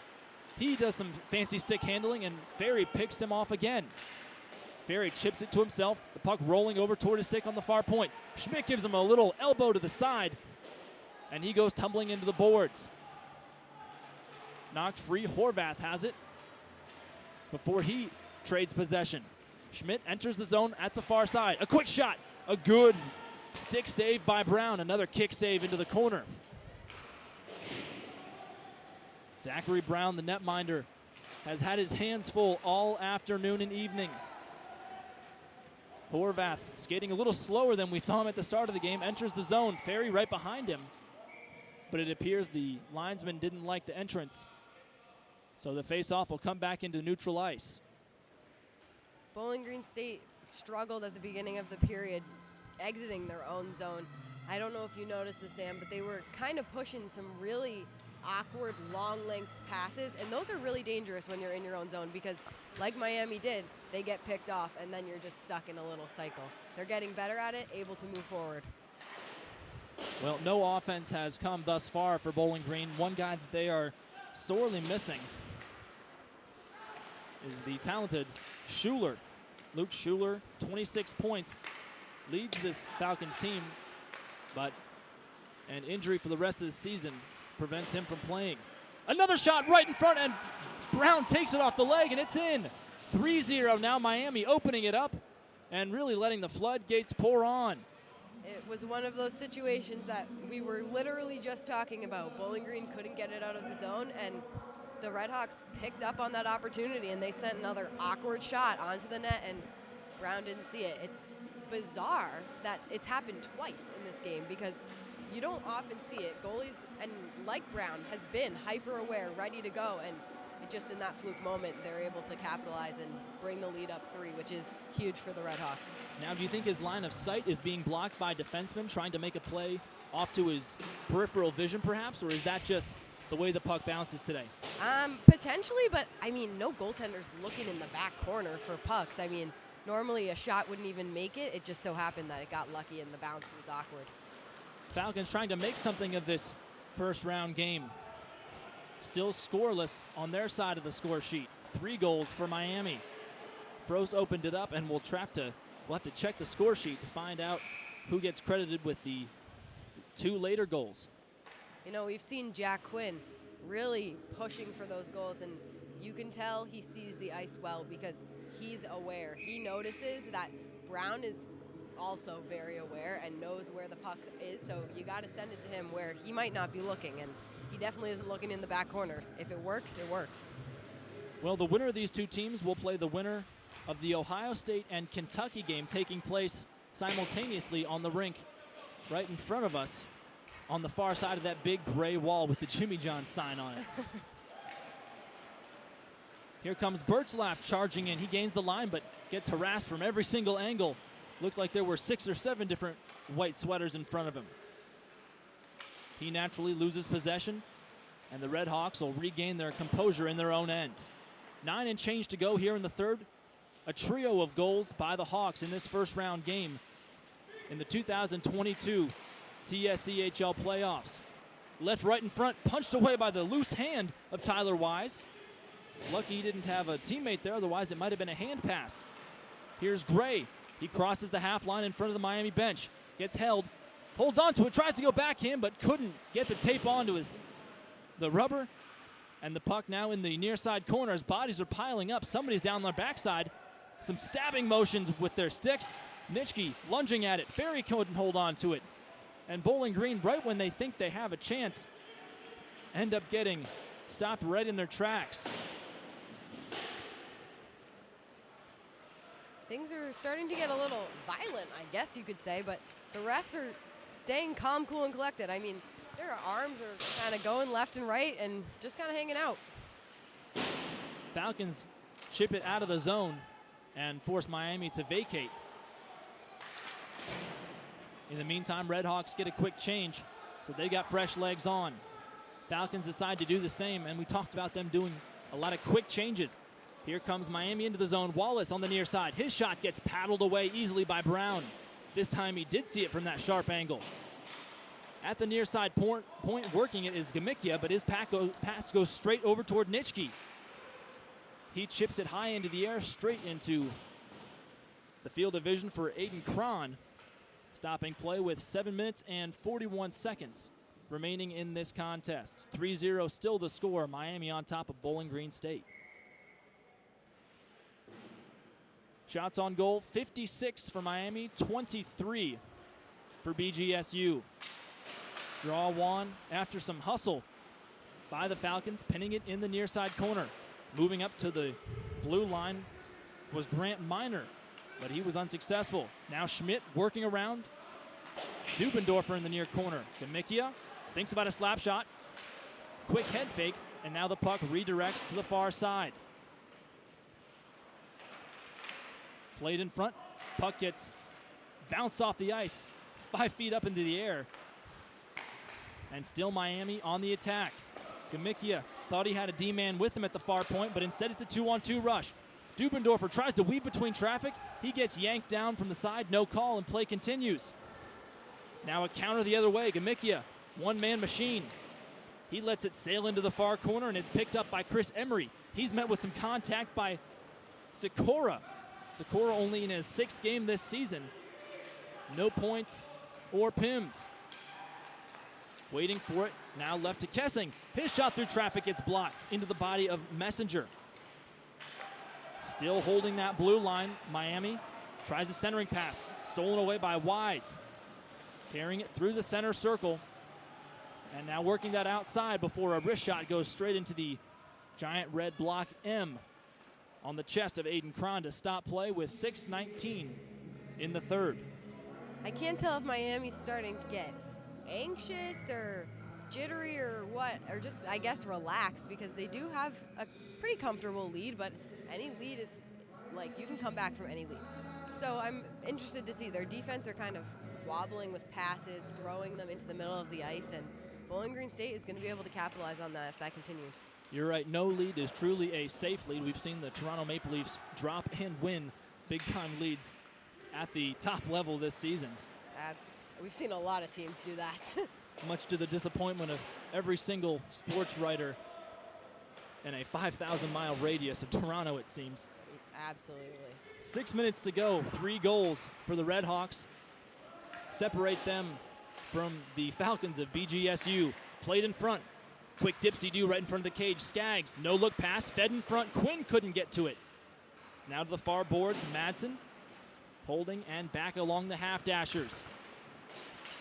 He does some fancy stick handling, and Ferry picks him off again. Ferry chips it to himself, the puck rolling over toward his stick on the far point. Schmidt gives him a little elbow to the side, and he goes tumbling into the boards. Knocked free, Horvath has it before he trades possession. Schmidt enters the zone at the far side. A quick shot, a good stick save by Brown. Another kick save into the corner. Zachary Brown, the netminder, has had his hands full all afternoon and evening. Horvath skating a little slower than we saw him at the start of the game. Enters the zone, Ferry right behind him. But it appears the linesman didn't like the entrance. So the face-off will come back into neutral ice. Bowling Green State struggled at the beginning of the period, exiting their own zone. I don't know if you noticed this, Sam, but they were kind of pushing some really awkward, long-length passes, and those are really dangerous when you're in your own zone because, like Miami did, they get picked off, and then you're just stuck in a little cycle. They're getting better at it, able to move forward. Well, no offense has come thus far for Bowling Green. One guy that they are sorely missing is the talented Schuler. Luke Schuler, 26 points, leads this Falcons team, but an injury for the rest of the season prevents him from playing. Another shot right in front, and Brown takes it off the leg, and it's in. 3-0 now, Miami opening it up and really letting the floodgates pour on. It was one of those situations that we were literally just talking about. Bowling Green couldn't get it out of the zone, and the Redhawks picked up on that opportunity and they sent another awkward shot onto the net, and Brown didn't see it. It's bizarre that it's happened twice in this game because you don't often see it. Goalies, and like Brown, has been hyper aware, ready to go, and just in that fluke moment, they're able to capitalize and bring the lead up 3, which is huge for the Redhawks. Now, do you think his line of sight is being blocked by defensemen trying to make a play off to his peripheral vision, perhaps, or is that just the way the puck bounces today? Potentially, but I mean, no goaltender's looking in the back corner for pucks. I mean, normally a shot wouldn't even make it. It just so happened that it got lucky and the bounce was awkward. Falcons trying to make something of this first round game. Still scoreless on their side of the score sheet. 3 goals for Miami. Froese opened it up, and we'll have to check the score sheet to find out who gets credited with the 2 later goals. You know, we've seen Jack Quinn really pushing for those goals, and you can tell he sees the ice well because he's aware. He notices that Brown is also very aware and knows where the puck is, so you got to send it to him where he might not be looking, and he definitely isn't looking in the back corner. If it works, it works. Well, the winner of these 2 teams will play the winner of the Ohio State and Kentucky game, taking place simultaneously on the rink right in front of us on the far side of that big gray wall with the Jimmy John sign on it. Here comes Birchlaff charging in. He gains the line but gets harassed from every single angle. Looked like there were 6 or 7 different white sweaters in front of him. He naturally loses possession, and the Redhawks will regain their composure in their own end. 9 and change to go here in the third. A trio of goals by the Hawks in this first round game in the 2022 TSCHL playoffs. Left, right in front, punched away by the loose hand of Tyler Wise. Lucky he didn't have a teammate there, otherwise it might have been a hand pass. Here's Gray. He crosses the half line in front of the Miami bench. Gets held, holds on to it, tries to go backhand, but couldn't get the tape onto the rubber. And the puck now in the near side corner as bodies are piling up. Somebody's down the backside. Some stabbing motions with their sticks. Nitschke lunging at it. Ferry couldn't hold on to it. And Bowling Green, right when they think they have a chance, end up getting stopped right in their tracks. Things are starting to get a little violent, I guess you could say, but the refs are staying calm, cool, and collected. I mean, their arms are kind of going left and right and just kind of hanging out. Falcons chip it out of the zone and force Miami to vacate. In the meantime, Redhawks get a quick change, so they got fresh legs on. Falcons decide to do the same, and we talked about them doing a lot of quick changes. Here comes Miami into the zone. Wallace on the near side. His shot gets paddled away easily by Brown. This time he did see it from that sharp angle. At the near side point working it is Gamikia, but his pass goes straight over toward Nitschke. He chips it high into the air, straight into the field of vision for Aiden Cron. Stopping play with 7 minutes and 41 seconds remaining in this contest. 3-0 still the score. Miami on top of Bowling Green State. Shots on goal, 56 for Miami, 23 for BGSU. Draw one after some hustle by the Falcons, pinning it in the near side corner. Moving up to the blue line was Grant Miner, but he was unsuccessful. Now Schmidt working around. Dubendorfer in the near corner. Gamikia thinks about a slap shot. Quick head fake, and now the puck redirects to the far side. Played in front, puck gets bounced off the ice, 5 feet up into the air. And still Miami on the attack. Gamikia thought he had a D-man with him at the far point, but instead it's a 2-on-2 rush. Dubendorfer tries to weave between traffic. He gets yanked down from the side, no call, and play continues. Now a counter the other way. Gamikia, one-man machine. He lets it sail into the far corner, and it's picked up by Chris Emery. He's met with some contact by Sikora. Sikora only in his 6th game this season. No points or PIMs. Waiting for it, now left to Kessing. His shot through traffic gets blocked into the body of Messenger. Still holding that blue line, Miami tries a centering pass, stolen away by Wise. Carrying it through the center circle, and now working that outside before a wrist shot goes straight into the Giant red block M on the chest of Aiden Cron to stop play with 6:19 in the third. I can't tell if Miami's starting to get anxious or jittery or what, or just, I guess, relaxed, because they do have a pretty comfortable lead, but any lead is, like, you can come back from any lead. So I'm interested to see. Their defense are kind of wobbling with passes, throwing them into the middle of the ice, and Bowling Green State is going to be able to capitalize on that if that continues. You're right. No lead is truly a safe lead. We've seen the Toronto Maple Leafs drop and win big-time leads at the top level this season. We've seen a lot of teams do that. Much to the disappointment of every single sports writer in a 5,000-mile radius of Toronto, it seems. Absolutely. 6 minutes to go. 3 goals for the Red Hawks separate them from the Falcons of BGSU. Played in front. Quick dipsy-do right in front of the cage. Skaggs, no-look pass, fed in front. Quinn couldn't get to it. Now to the far boards, Madsen holding and back along the half-dashers.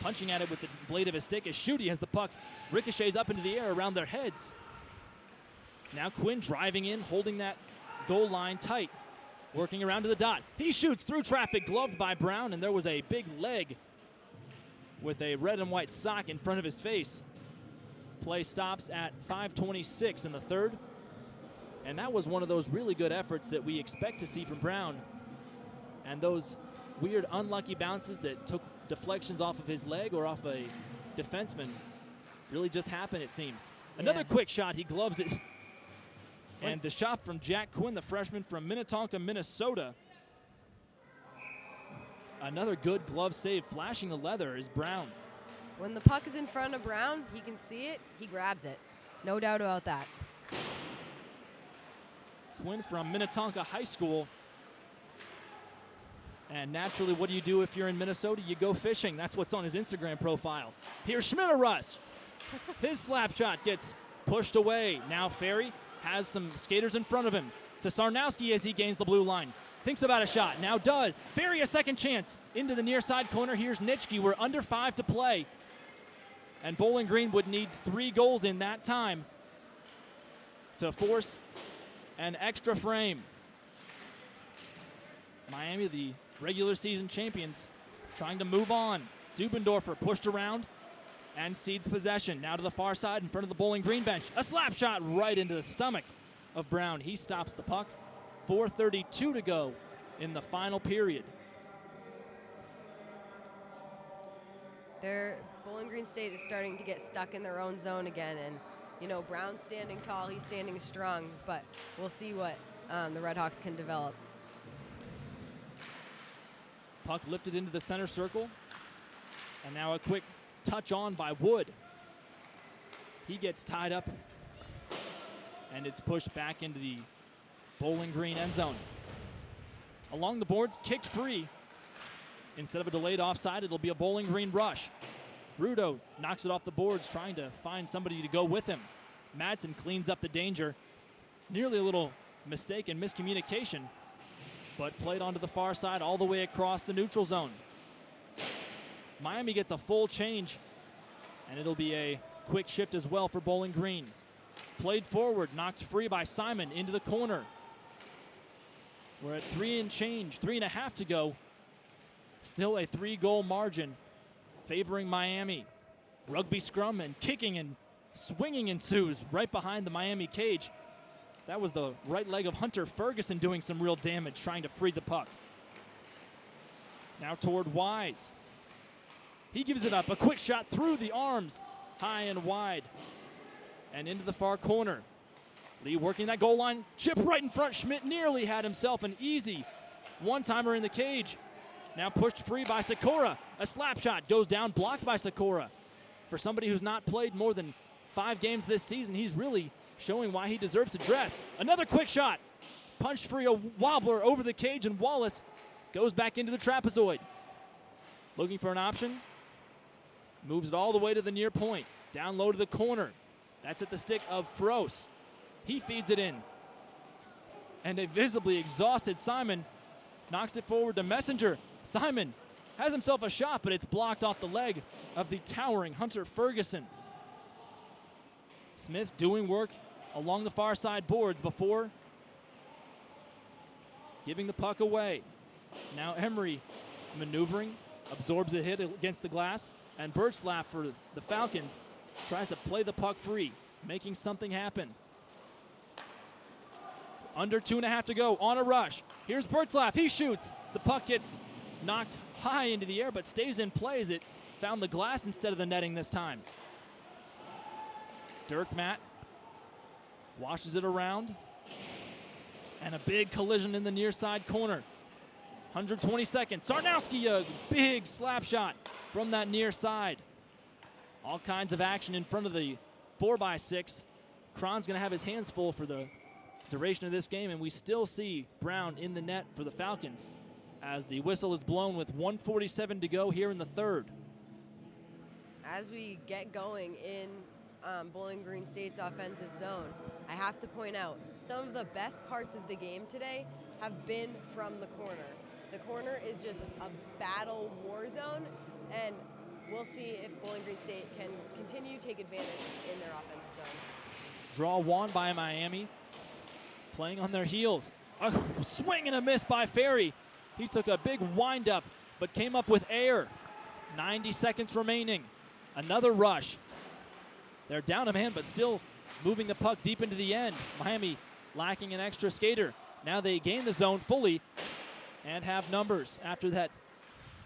Punching at it with the blade of his stick as Schutte has the puck. Ricochets up into the air around their heads. Now Quinn driving in, holding that goal line tight. Working around to the dot. He shoots through traffic, gloved by Brown, and there was a big leg with a red and white sock in front of his face. Play stops at 5:26 in the third. And that was one of those really good efforts that we expect to see from Brown. And those weird unlucky bounces that took deflections off of his leg or off a defenseman really just happened, it seems. Another quick shot, he gloves it. And the shot from Jack Quinn, the freshman from Minnetonka, Minnesota. Another good glove save, flashing the leather is Brown. When the puck is in front of Brown, he can see it, he grabs it. No doubt about that. Quinn from Minnetonka High School. And naturally, what do you do if you're in Minnesota? You go fishing. That's what's on his Instagram profile. Here's Schmidt-Russ. His slap shot gets pushed away. Now Ferry has some skaters in front of him. To Sarnowski as he gains the blue line. Thinks about a shot. Now does. Ferry a second chance. Into the near side corner. Here's Nitschke. We're under 5 to play. And Bowling Green would need 3 goals in that time to force an extra frame. Miami, the regular season champions, trying to move on. Dubendorfer pushed around and cedes possession. Now to the far side in front of the Bowling Green bench. A slap shot right into the stomach of Brown. He stops the puck. 4:32 to go in the final period. Bowling Green State is starting to get stuck in their own zone again, and you know, Brown's standing tall, he's standing strong, but we'll see what the Redhawks can develop. Puck lifted into the center circle, and now a quick touch on by Wood. He gets tied up, and it's pushed back into the Bowling Green end zone. Along the boards, kicked free. Instead of a delayed offside, it'll be a Bowling Green rush. Rudo knocks it off the boards, trying to find somebody to go with him. Madsen cleans up the danger. Nearly a little mistake and miscommunication, but played onto the far side all the way across the neutral zone. Miami gets a full change, and it'll be a quick shift as well for Bowling Green. Played forward, knocked free by Simon into the corner. We're at 3.5 to go. Still a 3-goal margin favoring Miami. Rugby scrum and kicking and swinging ensues right behind the Miami cage. That was the right leg of Hunter Ferguson doing some real damage, trying to free the puck. Now toward Wise. He gives it up, a quick shot through the arms, high and wide, and into the far corner. Lee working that goal line, chip right in front. Schmidt nearly had himself an easy one-timer in the cage. Now pushed free by Sikora. A slap shot goes down, blocked by Sikora. For somebody who's not played more than 5 games this season, he's really showing why he deserves to dress. Another quick shot. Punched free, a wobbler over the cage, and Wallace goes back into the trapezoid. Looking for an option. Moves it all the way to the near point. Down low to the corner. That's at the stick of Froese. He feeds it in. And a visibly exhausted Simon knocks it forward to Messenger. Simon has himself a shot, but it's blocked off the leg of the towering Hunter Ferguson. Smith doing work along the far side boards before giving the puck away. Now Emery maneuvering, absorbs a hit against the glass, and Birchlaff for the Falcons tries to play the puck free, making something happen. Under 2.5 to go, on a rush. Here's Birchlaff, he shoots. The puck gets knocked high into the air, but stays in play as it found the glass instead of the netting this time. Dirk Matt washes it around, and a big collision in the near side corner. 120 seconds. Sarnowski, a big slap shot from that near side. All kinds of action in front of the 4x6. Cron's going to have his hands full for the duration of this game, and we still see Brown in the net for the Falcons as the whistle is blown with 1:47 to go here in the third. As we get going in Bowling Green State's offensive zone, I have to point out some of the best parts of the game today have been from the corner. The corner is just a battle war zone, and we'll see if Bowling Green State can continue to take advantage in their offensive zone. Draw won by Miami, playing on their heels. A swing and a miss by Ferry. He took a big windup, but came up with air. 90 seconds remaining. Another rush. They're down a man, but still moving the puck deep into the end. Miami lacking an extra skater. Now they gain the zone fully and have numbers after that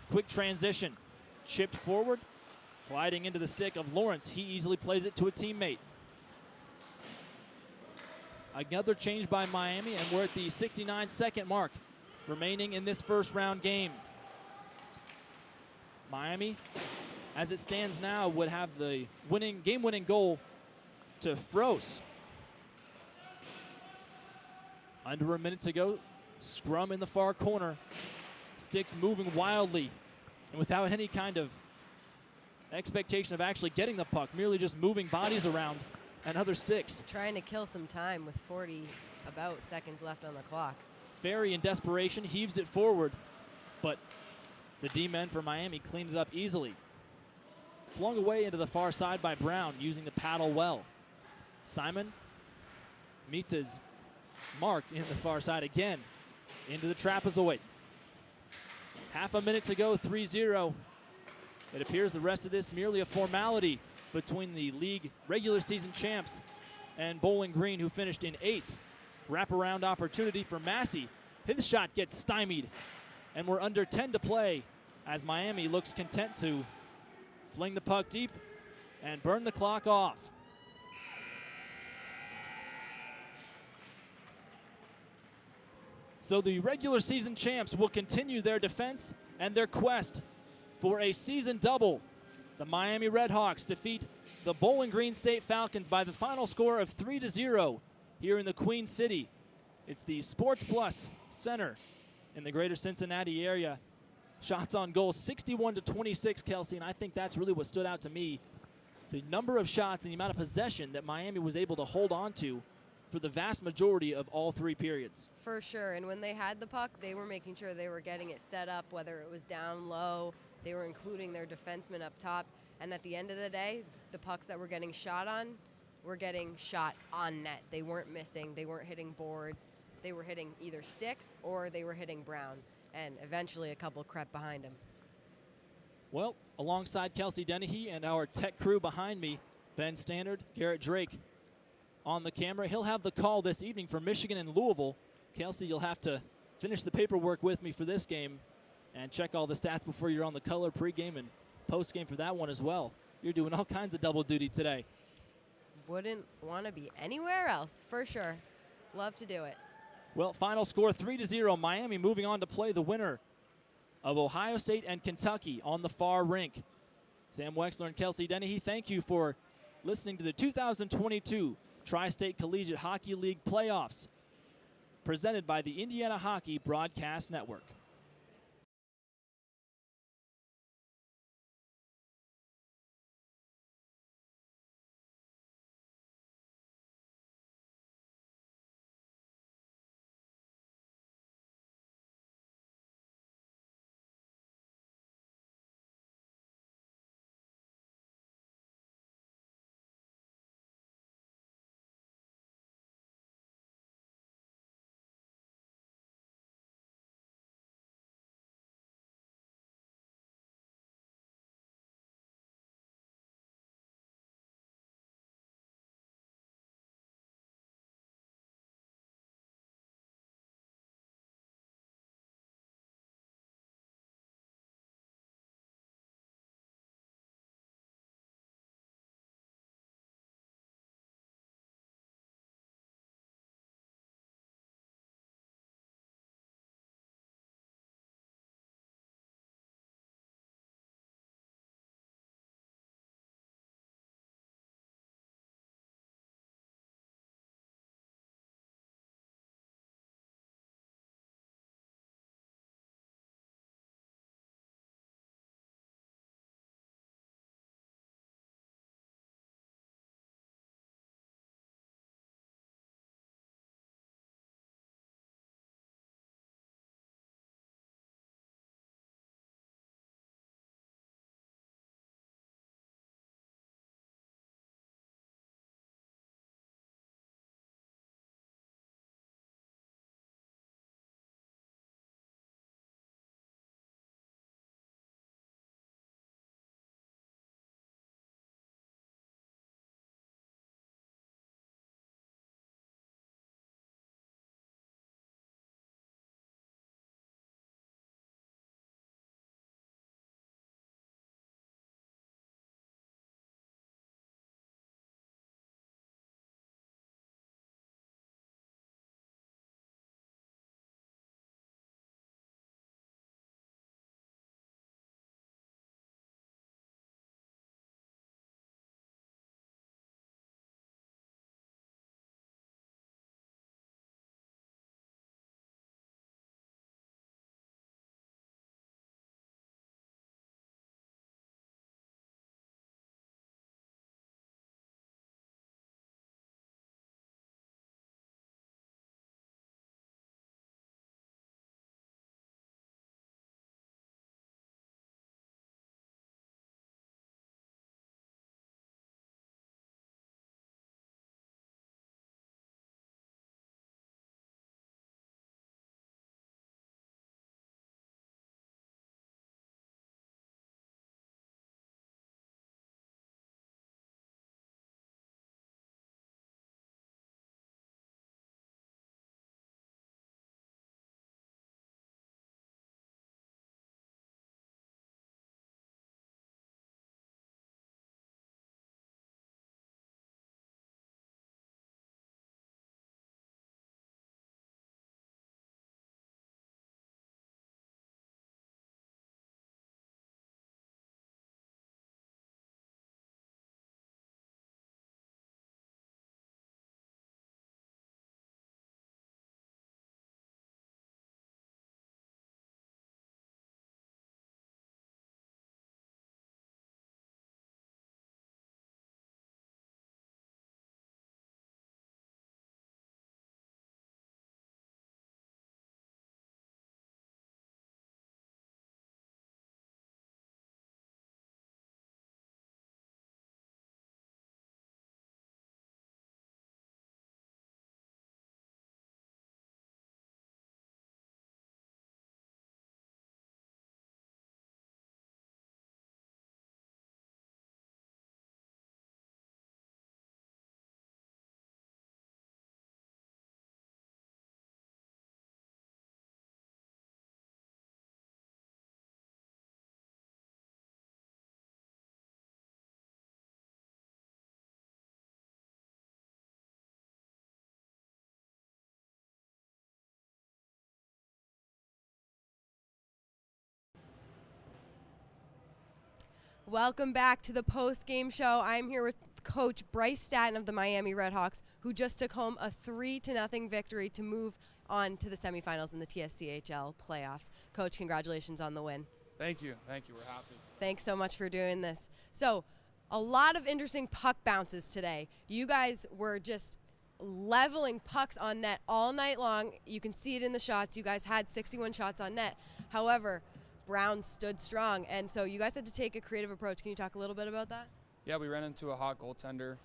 quick transition. Chipped forward, gliding into the stick of Lawrence. He easily plays it to a teammate. Another change by Miami, and we're at the 69-second mark remaining in this first round game. Miami, as it stands now, would have the game-winning goal to Froese. Under a minute to go. Scrum in the far corner. Sticks moving wildly and without any kind of expectation of actually getting the puck, merely just moving bodies around and other sticks. Trying to kill some time with 40 about seconds left on the clock. Ferry in desperation heaves it forward, but the D-men for Miami cleaned it up easily. Flung away into the far side by Brown, using the paddle well. Simon meets his mark in the far side again. Into the trapezoid. Half a minute to go, 3-0. It appears the rest of this merely a formality between the league regular season champs and Bowling Green, who finished in 8th. Wraparound opportunity for Massey. His shot gets stymied, and we're under 10 to play as Miami looks content to fling the puck deep and burn the clock off. So the regular season champs will continue their defense and their quest for a season double. The Miami Redhawks defeat the Bowling Green State Falcons by the final score of 3-0 here in the Queen City. It's the SportsPlus Center in the greater Cincinnati area. Shots on goal, 61-26, Kelsey, and I think that's really what stood out to me. The number of shots and the amount of possession that Miami was able to hold on to for the vast majority of all three periods. For sure, and when they had the puck, they were making sure they were getting it set up, whether it was down low, they were including their defensemen up top, and at the end of the day, the pucks that were getting shot on were getting shot on net. They weren't missing, they weren't hitting boards, they were hitting either sticks or they were hitting Brown, and eventually a couple crept behind him. Well, alongside Kelsey Dennehy and our tech crew behind me, Ben Stannard, Garrett Drake on the camera. He'll have the call this evening for Michigan and Louisville. Kelsey, you'll have to finish the paperwork with me for this game and check all the stats before you're on the color pregame and postgame for that one as well. You're doing all kinds of double duty today. Wouldn't want to be anywhere else, for sure. Love to do it. Well, final score 3-0. Miami moving on to play the winner of Ohio State and Kentucky on the far rink. Sam Weixler and Kelsey Dennehy, thank you for listening to the 2022 Tri-State Collegiate Hockey League playoffs presented by the Indiana Hockey Broadcast Network. welcome back to the post-game show. I'm here with Coach Bryce Statton of the Miami Redhawks, who just took home a 3-0 victory to move on to the semifinals in the TSCHL playoffs. Coach, congratulations on the win. Thank you. Thank you. We're happy. Thanks so much for doing this. So, a lot of interesting puck bounces today. You guys were just leveling pucks on net all night long. You can see it in the shots. You guys had 61 shots on net. However, Brown stood strong, and so you guys had to take a creative approach. Can you talk a little bit about that? Yeah, we ran into a hot goaltender.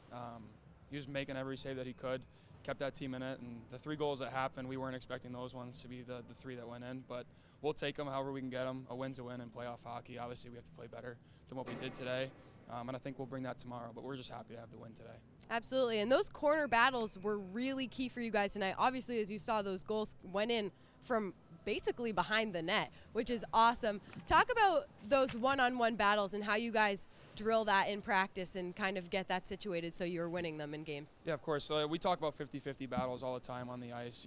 He was making every save that he could, kept that team in it, and the 3 goals that happened, we weren't expecting those ones to be the 3 that went in, but we'll take them however we can get them. A win's a win in playoff hockey. Obviously, we have to play better than what we did today, and I think we'll bring that tomorrow, but we're just happy to have the win today. Absolutely, and those corner battles were really key for you guys tonight. Obviously, as you saw, those goals went in from basically behind the net, which is awesome. Talk about those one-on-one battles and how you guys drill that in practice and kind of get that situated so you're winning them in games. Yeah, of course. So we talk about 50-50 battles all the time on the ice.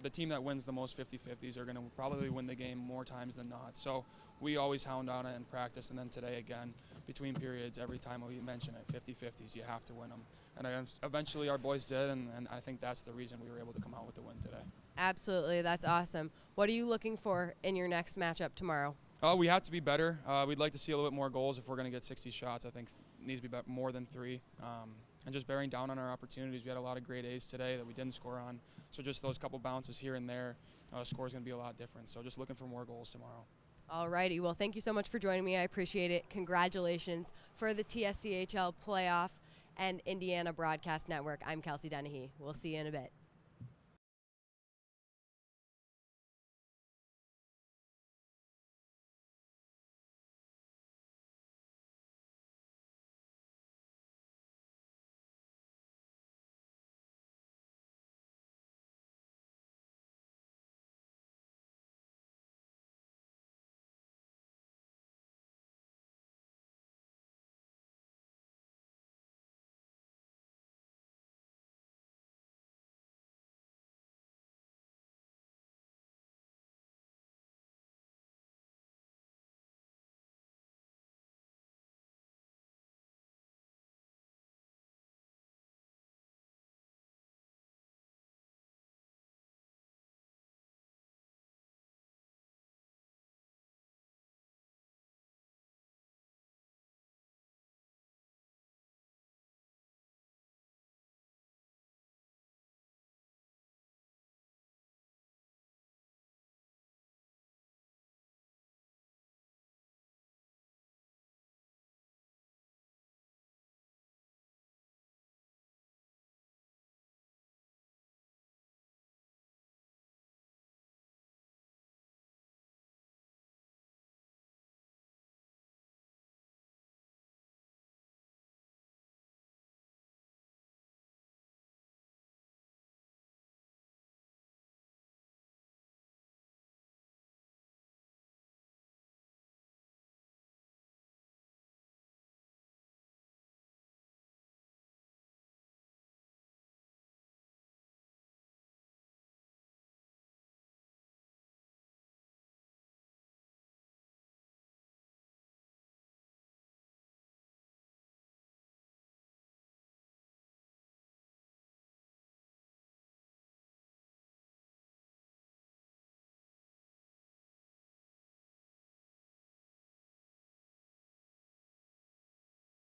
The team that wins the most 50-50s are going to probably win the game more times than not. So we always hound on it in practice, and then today again, between periods, every time we mention it, 50-50s, you have to win them. And eventually our boys did, and I think that's the reason we were able to come out with the win today. Absolutely, that's awesome. What are you looking for in your next matchup tomorrow? We have to be better. We'd like to see a little bit more goals if we're going to get 60 shots. I think it needs to be more than 3. And just bearing down on our opportunities. We had a lot of great A's today that we didn't score on. So just those couple bounces here and there, score is going to be a lot different. So just looking for more goals tomorrow. All righty. Well, thank you so much for joining me. I appreciate it. Congratulations for the TSCHL playoff and Indiana Broadcast Network. I'm Kelsey Dennehy. We'll see you in a bit.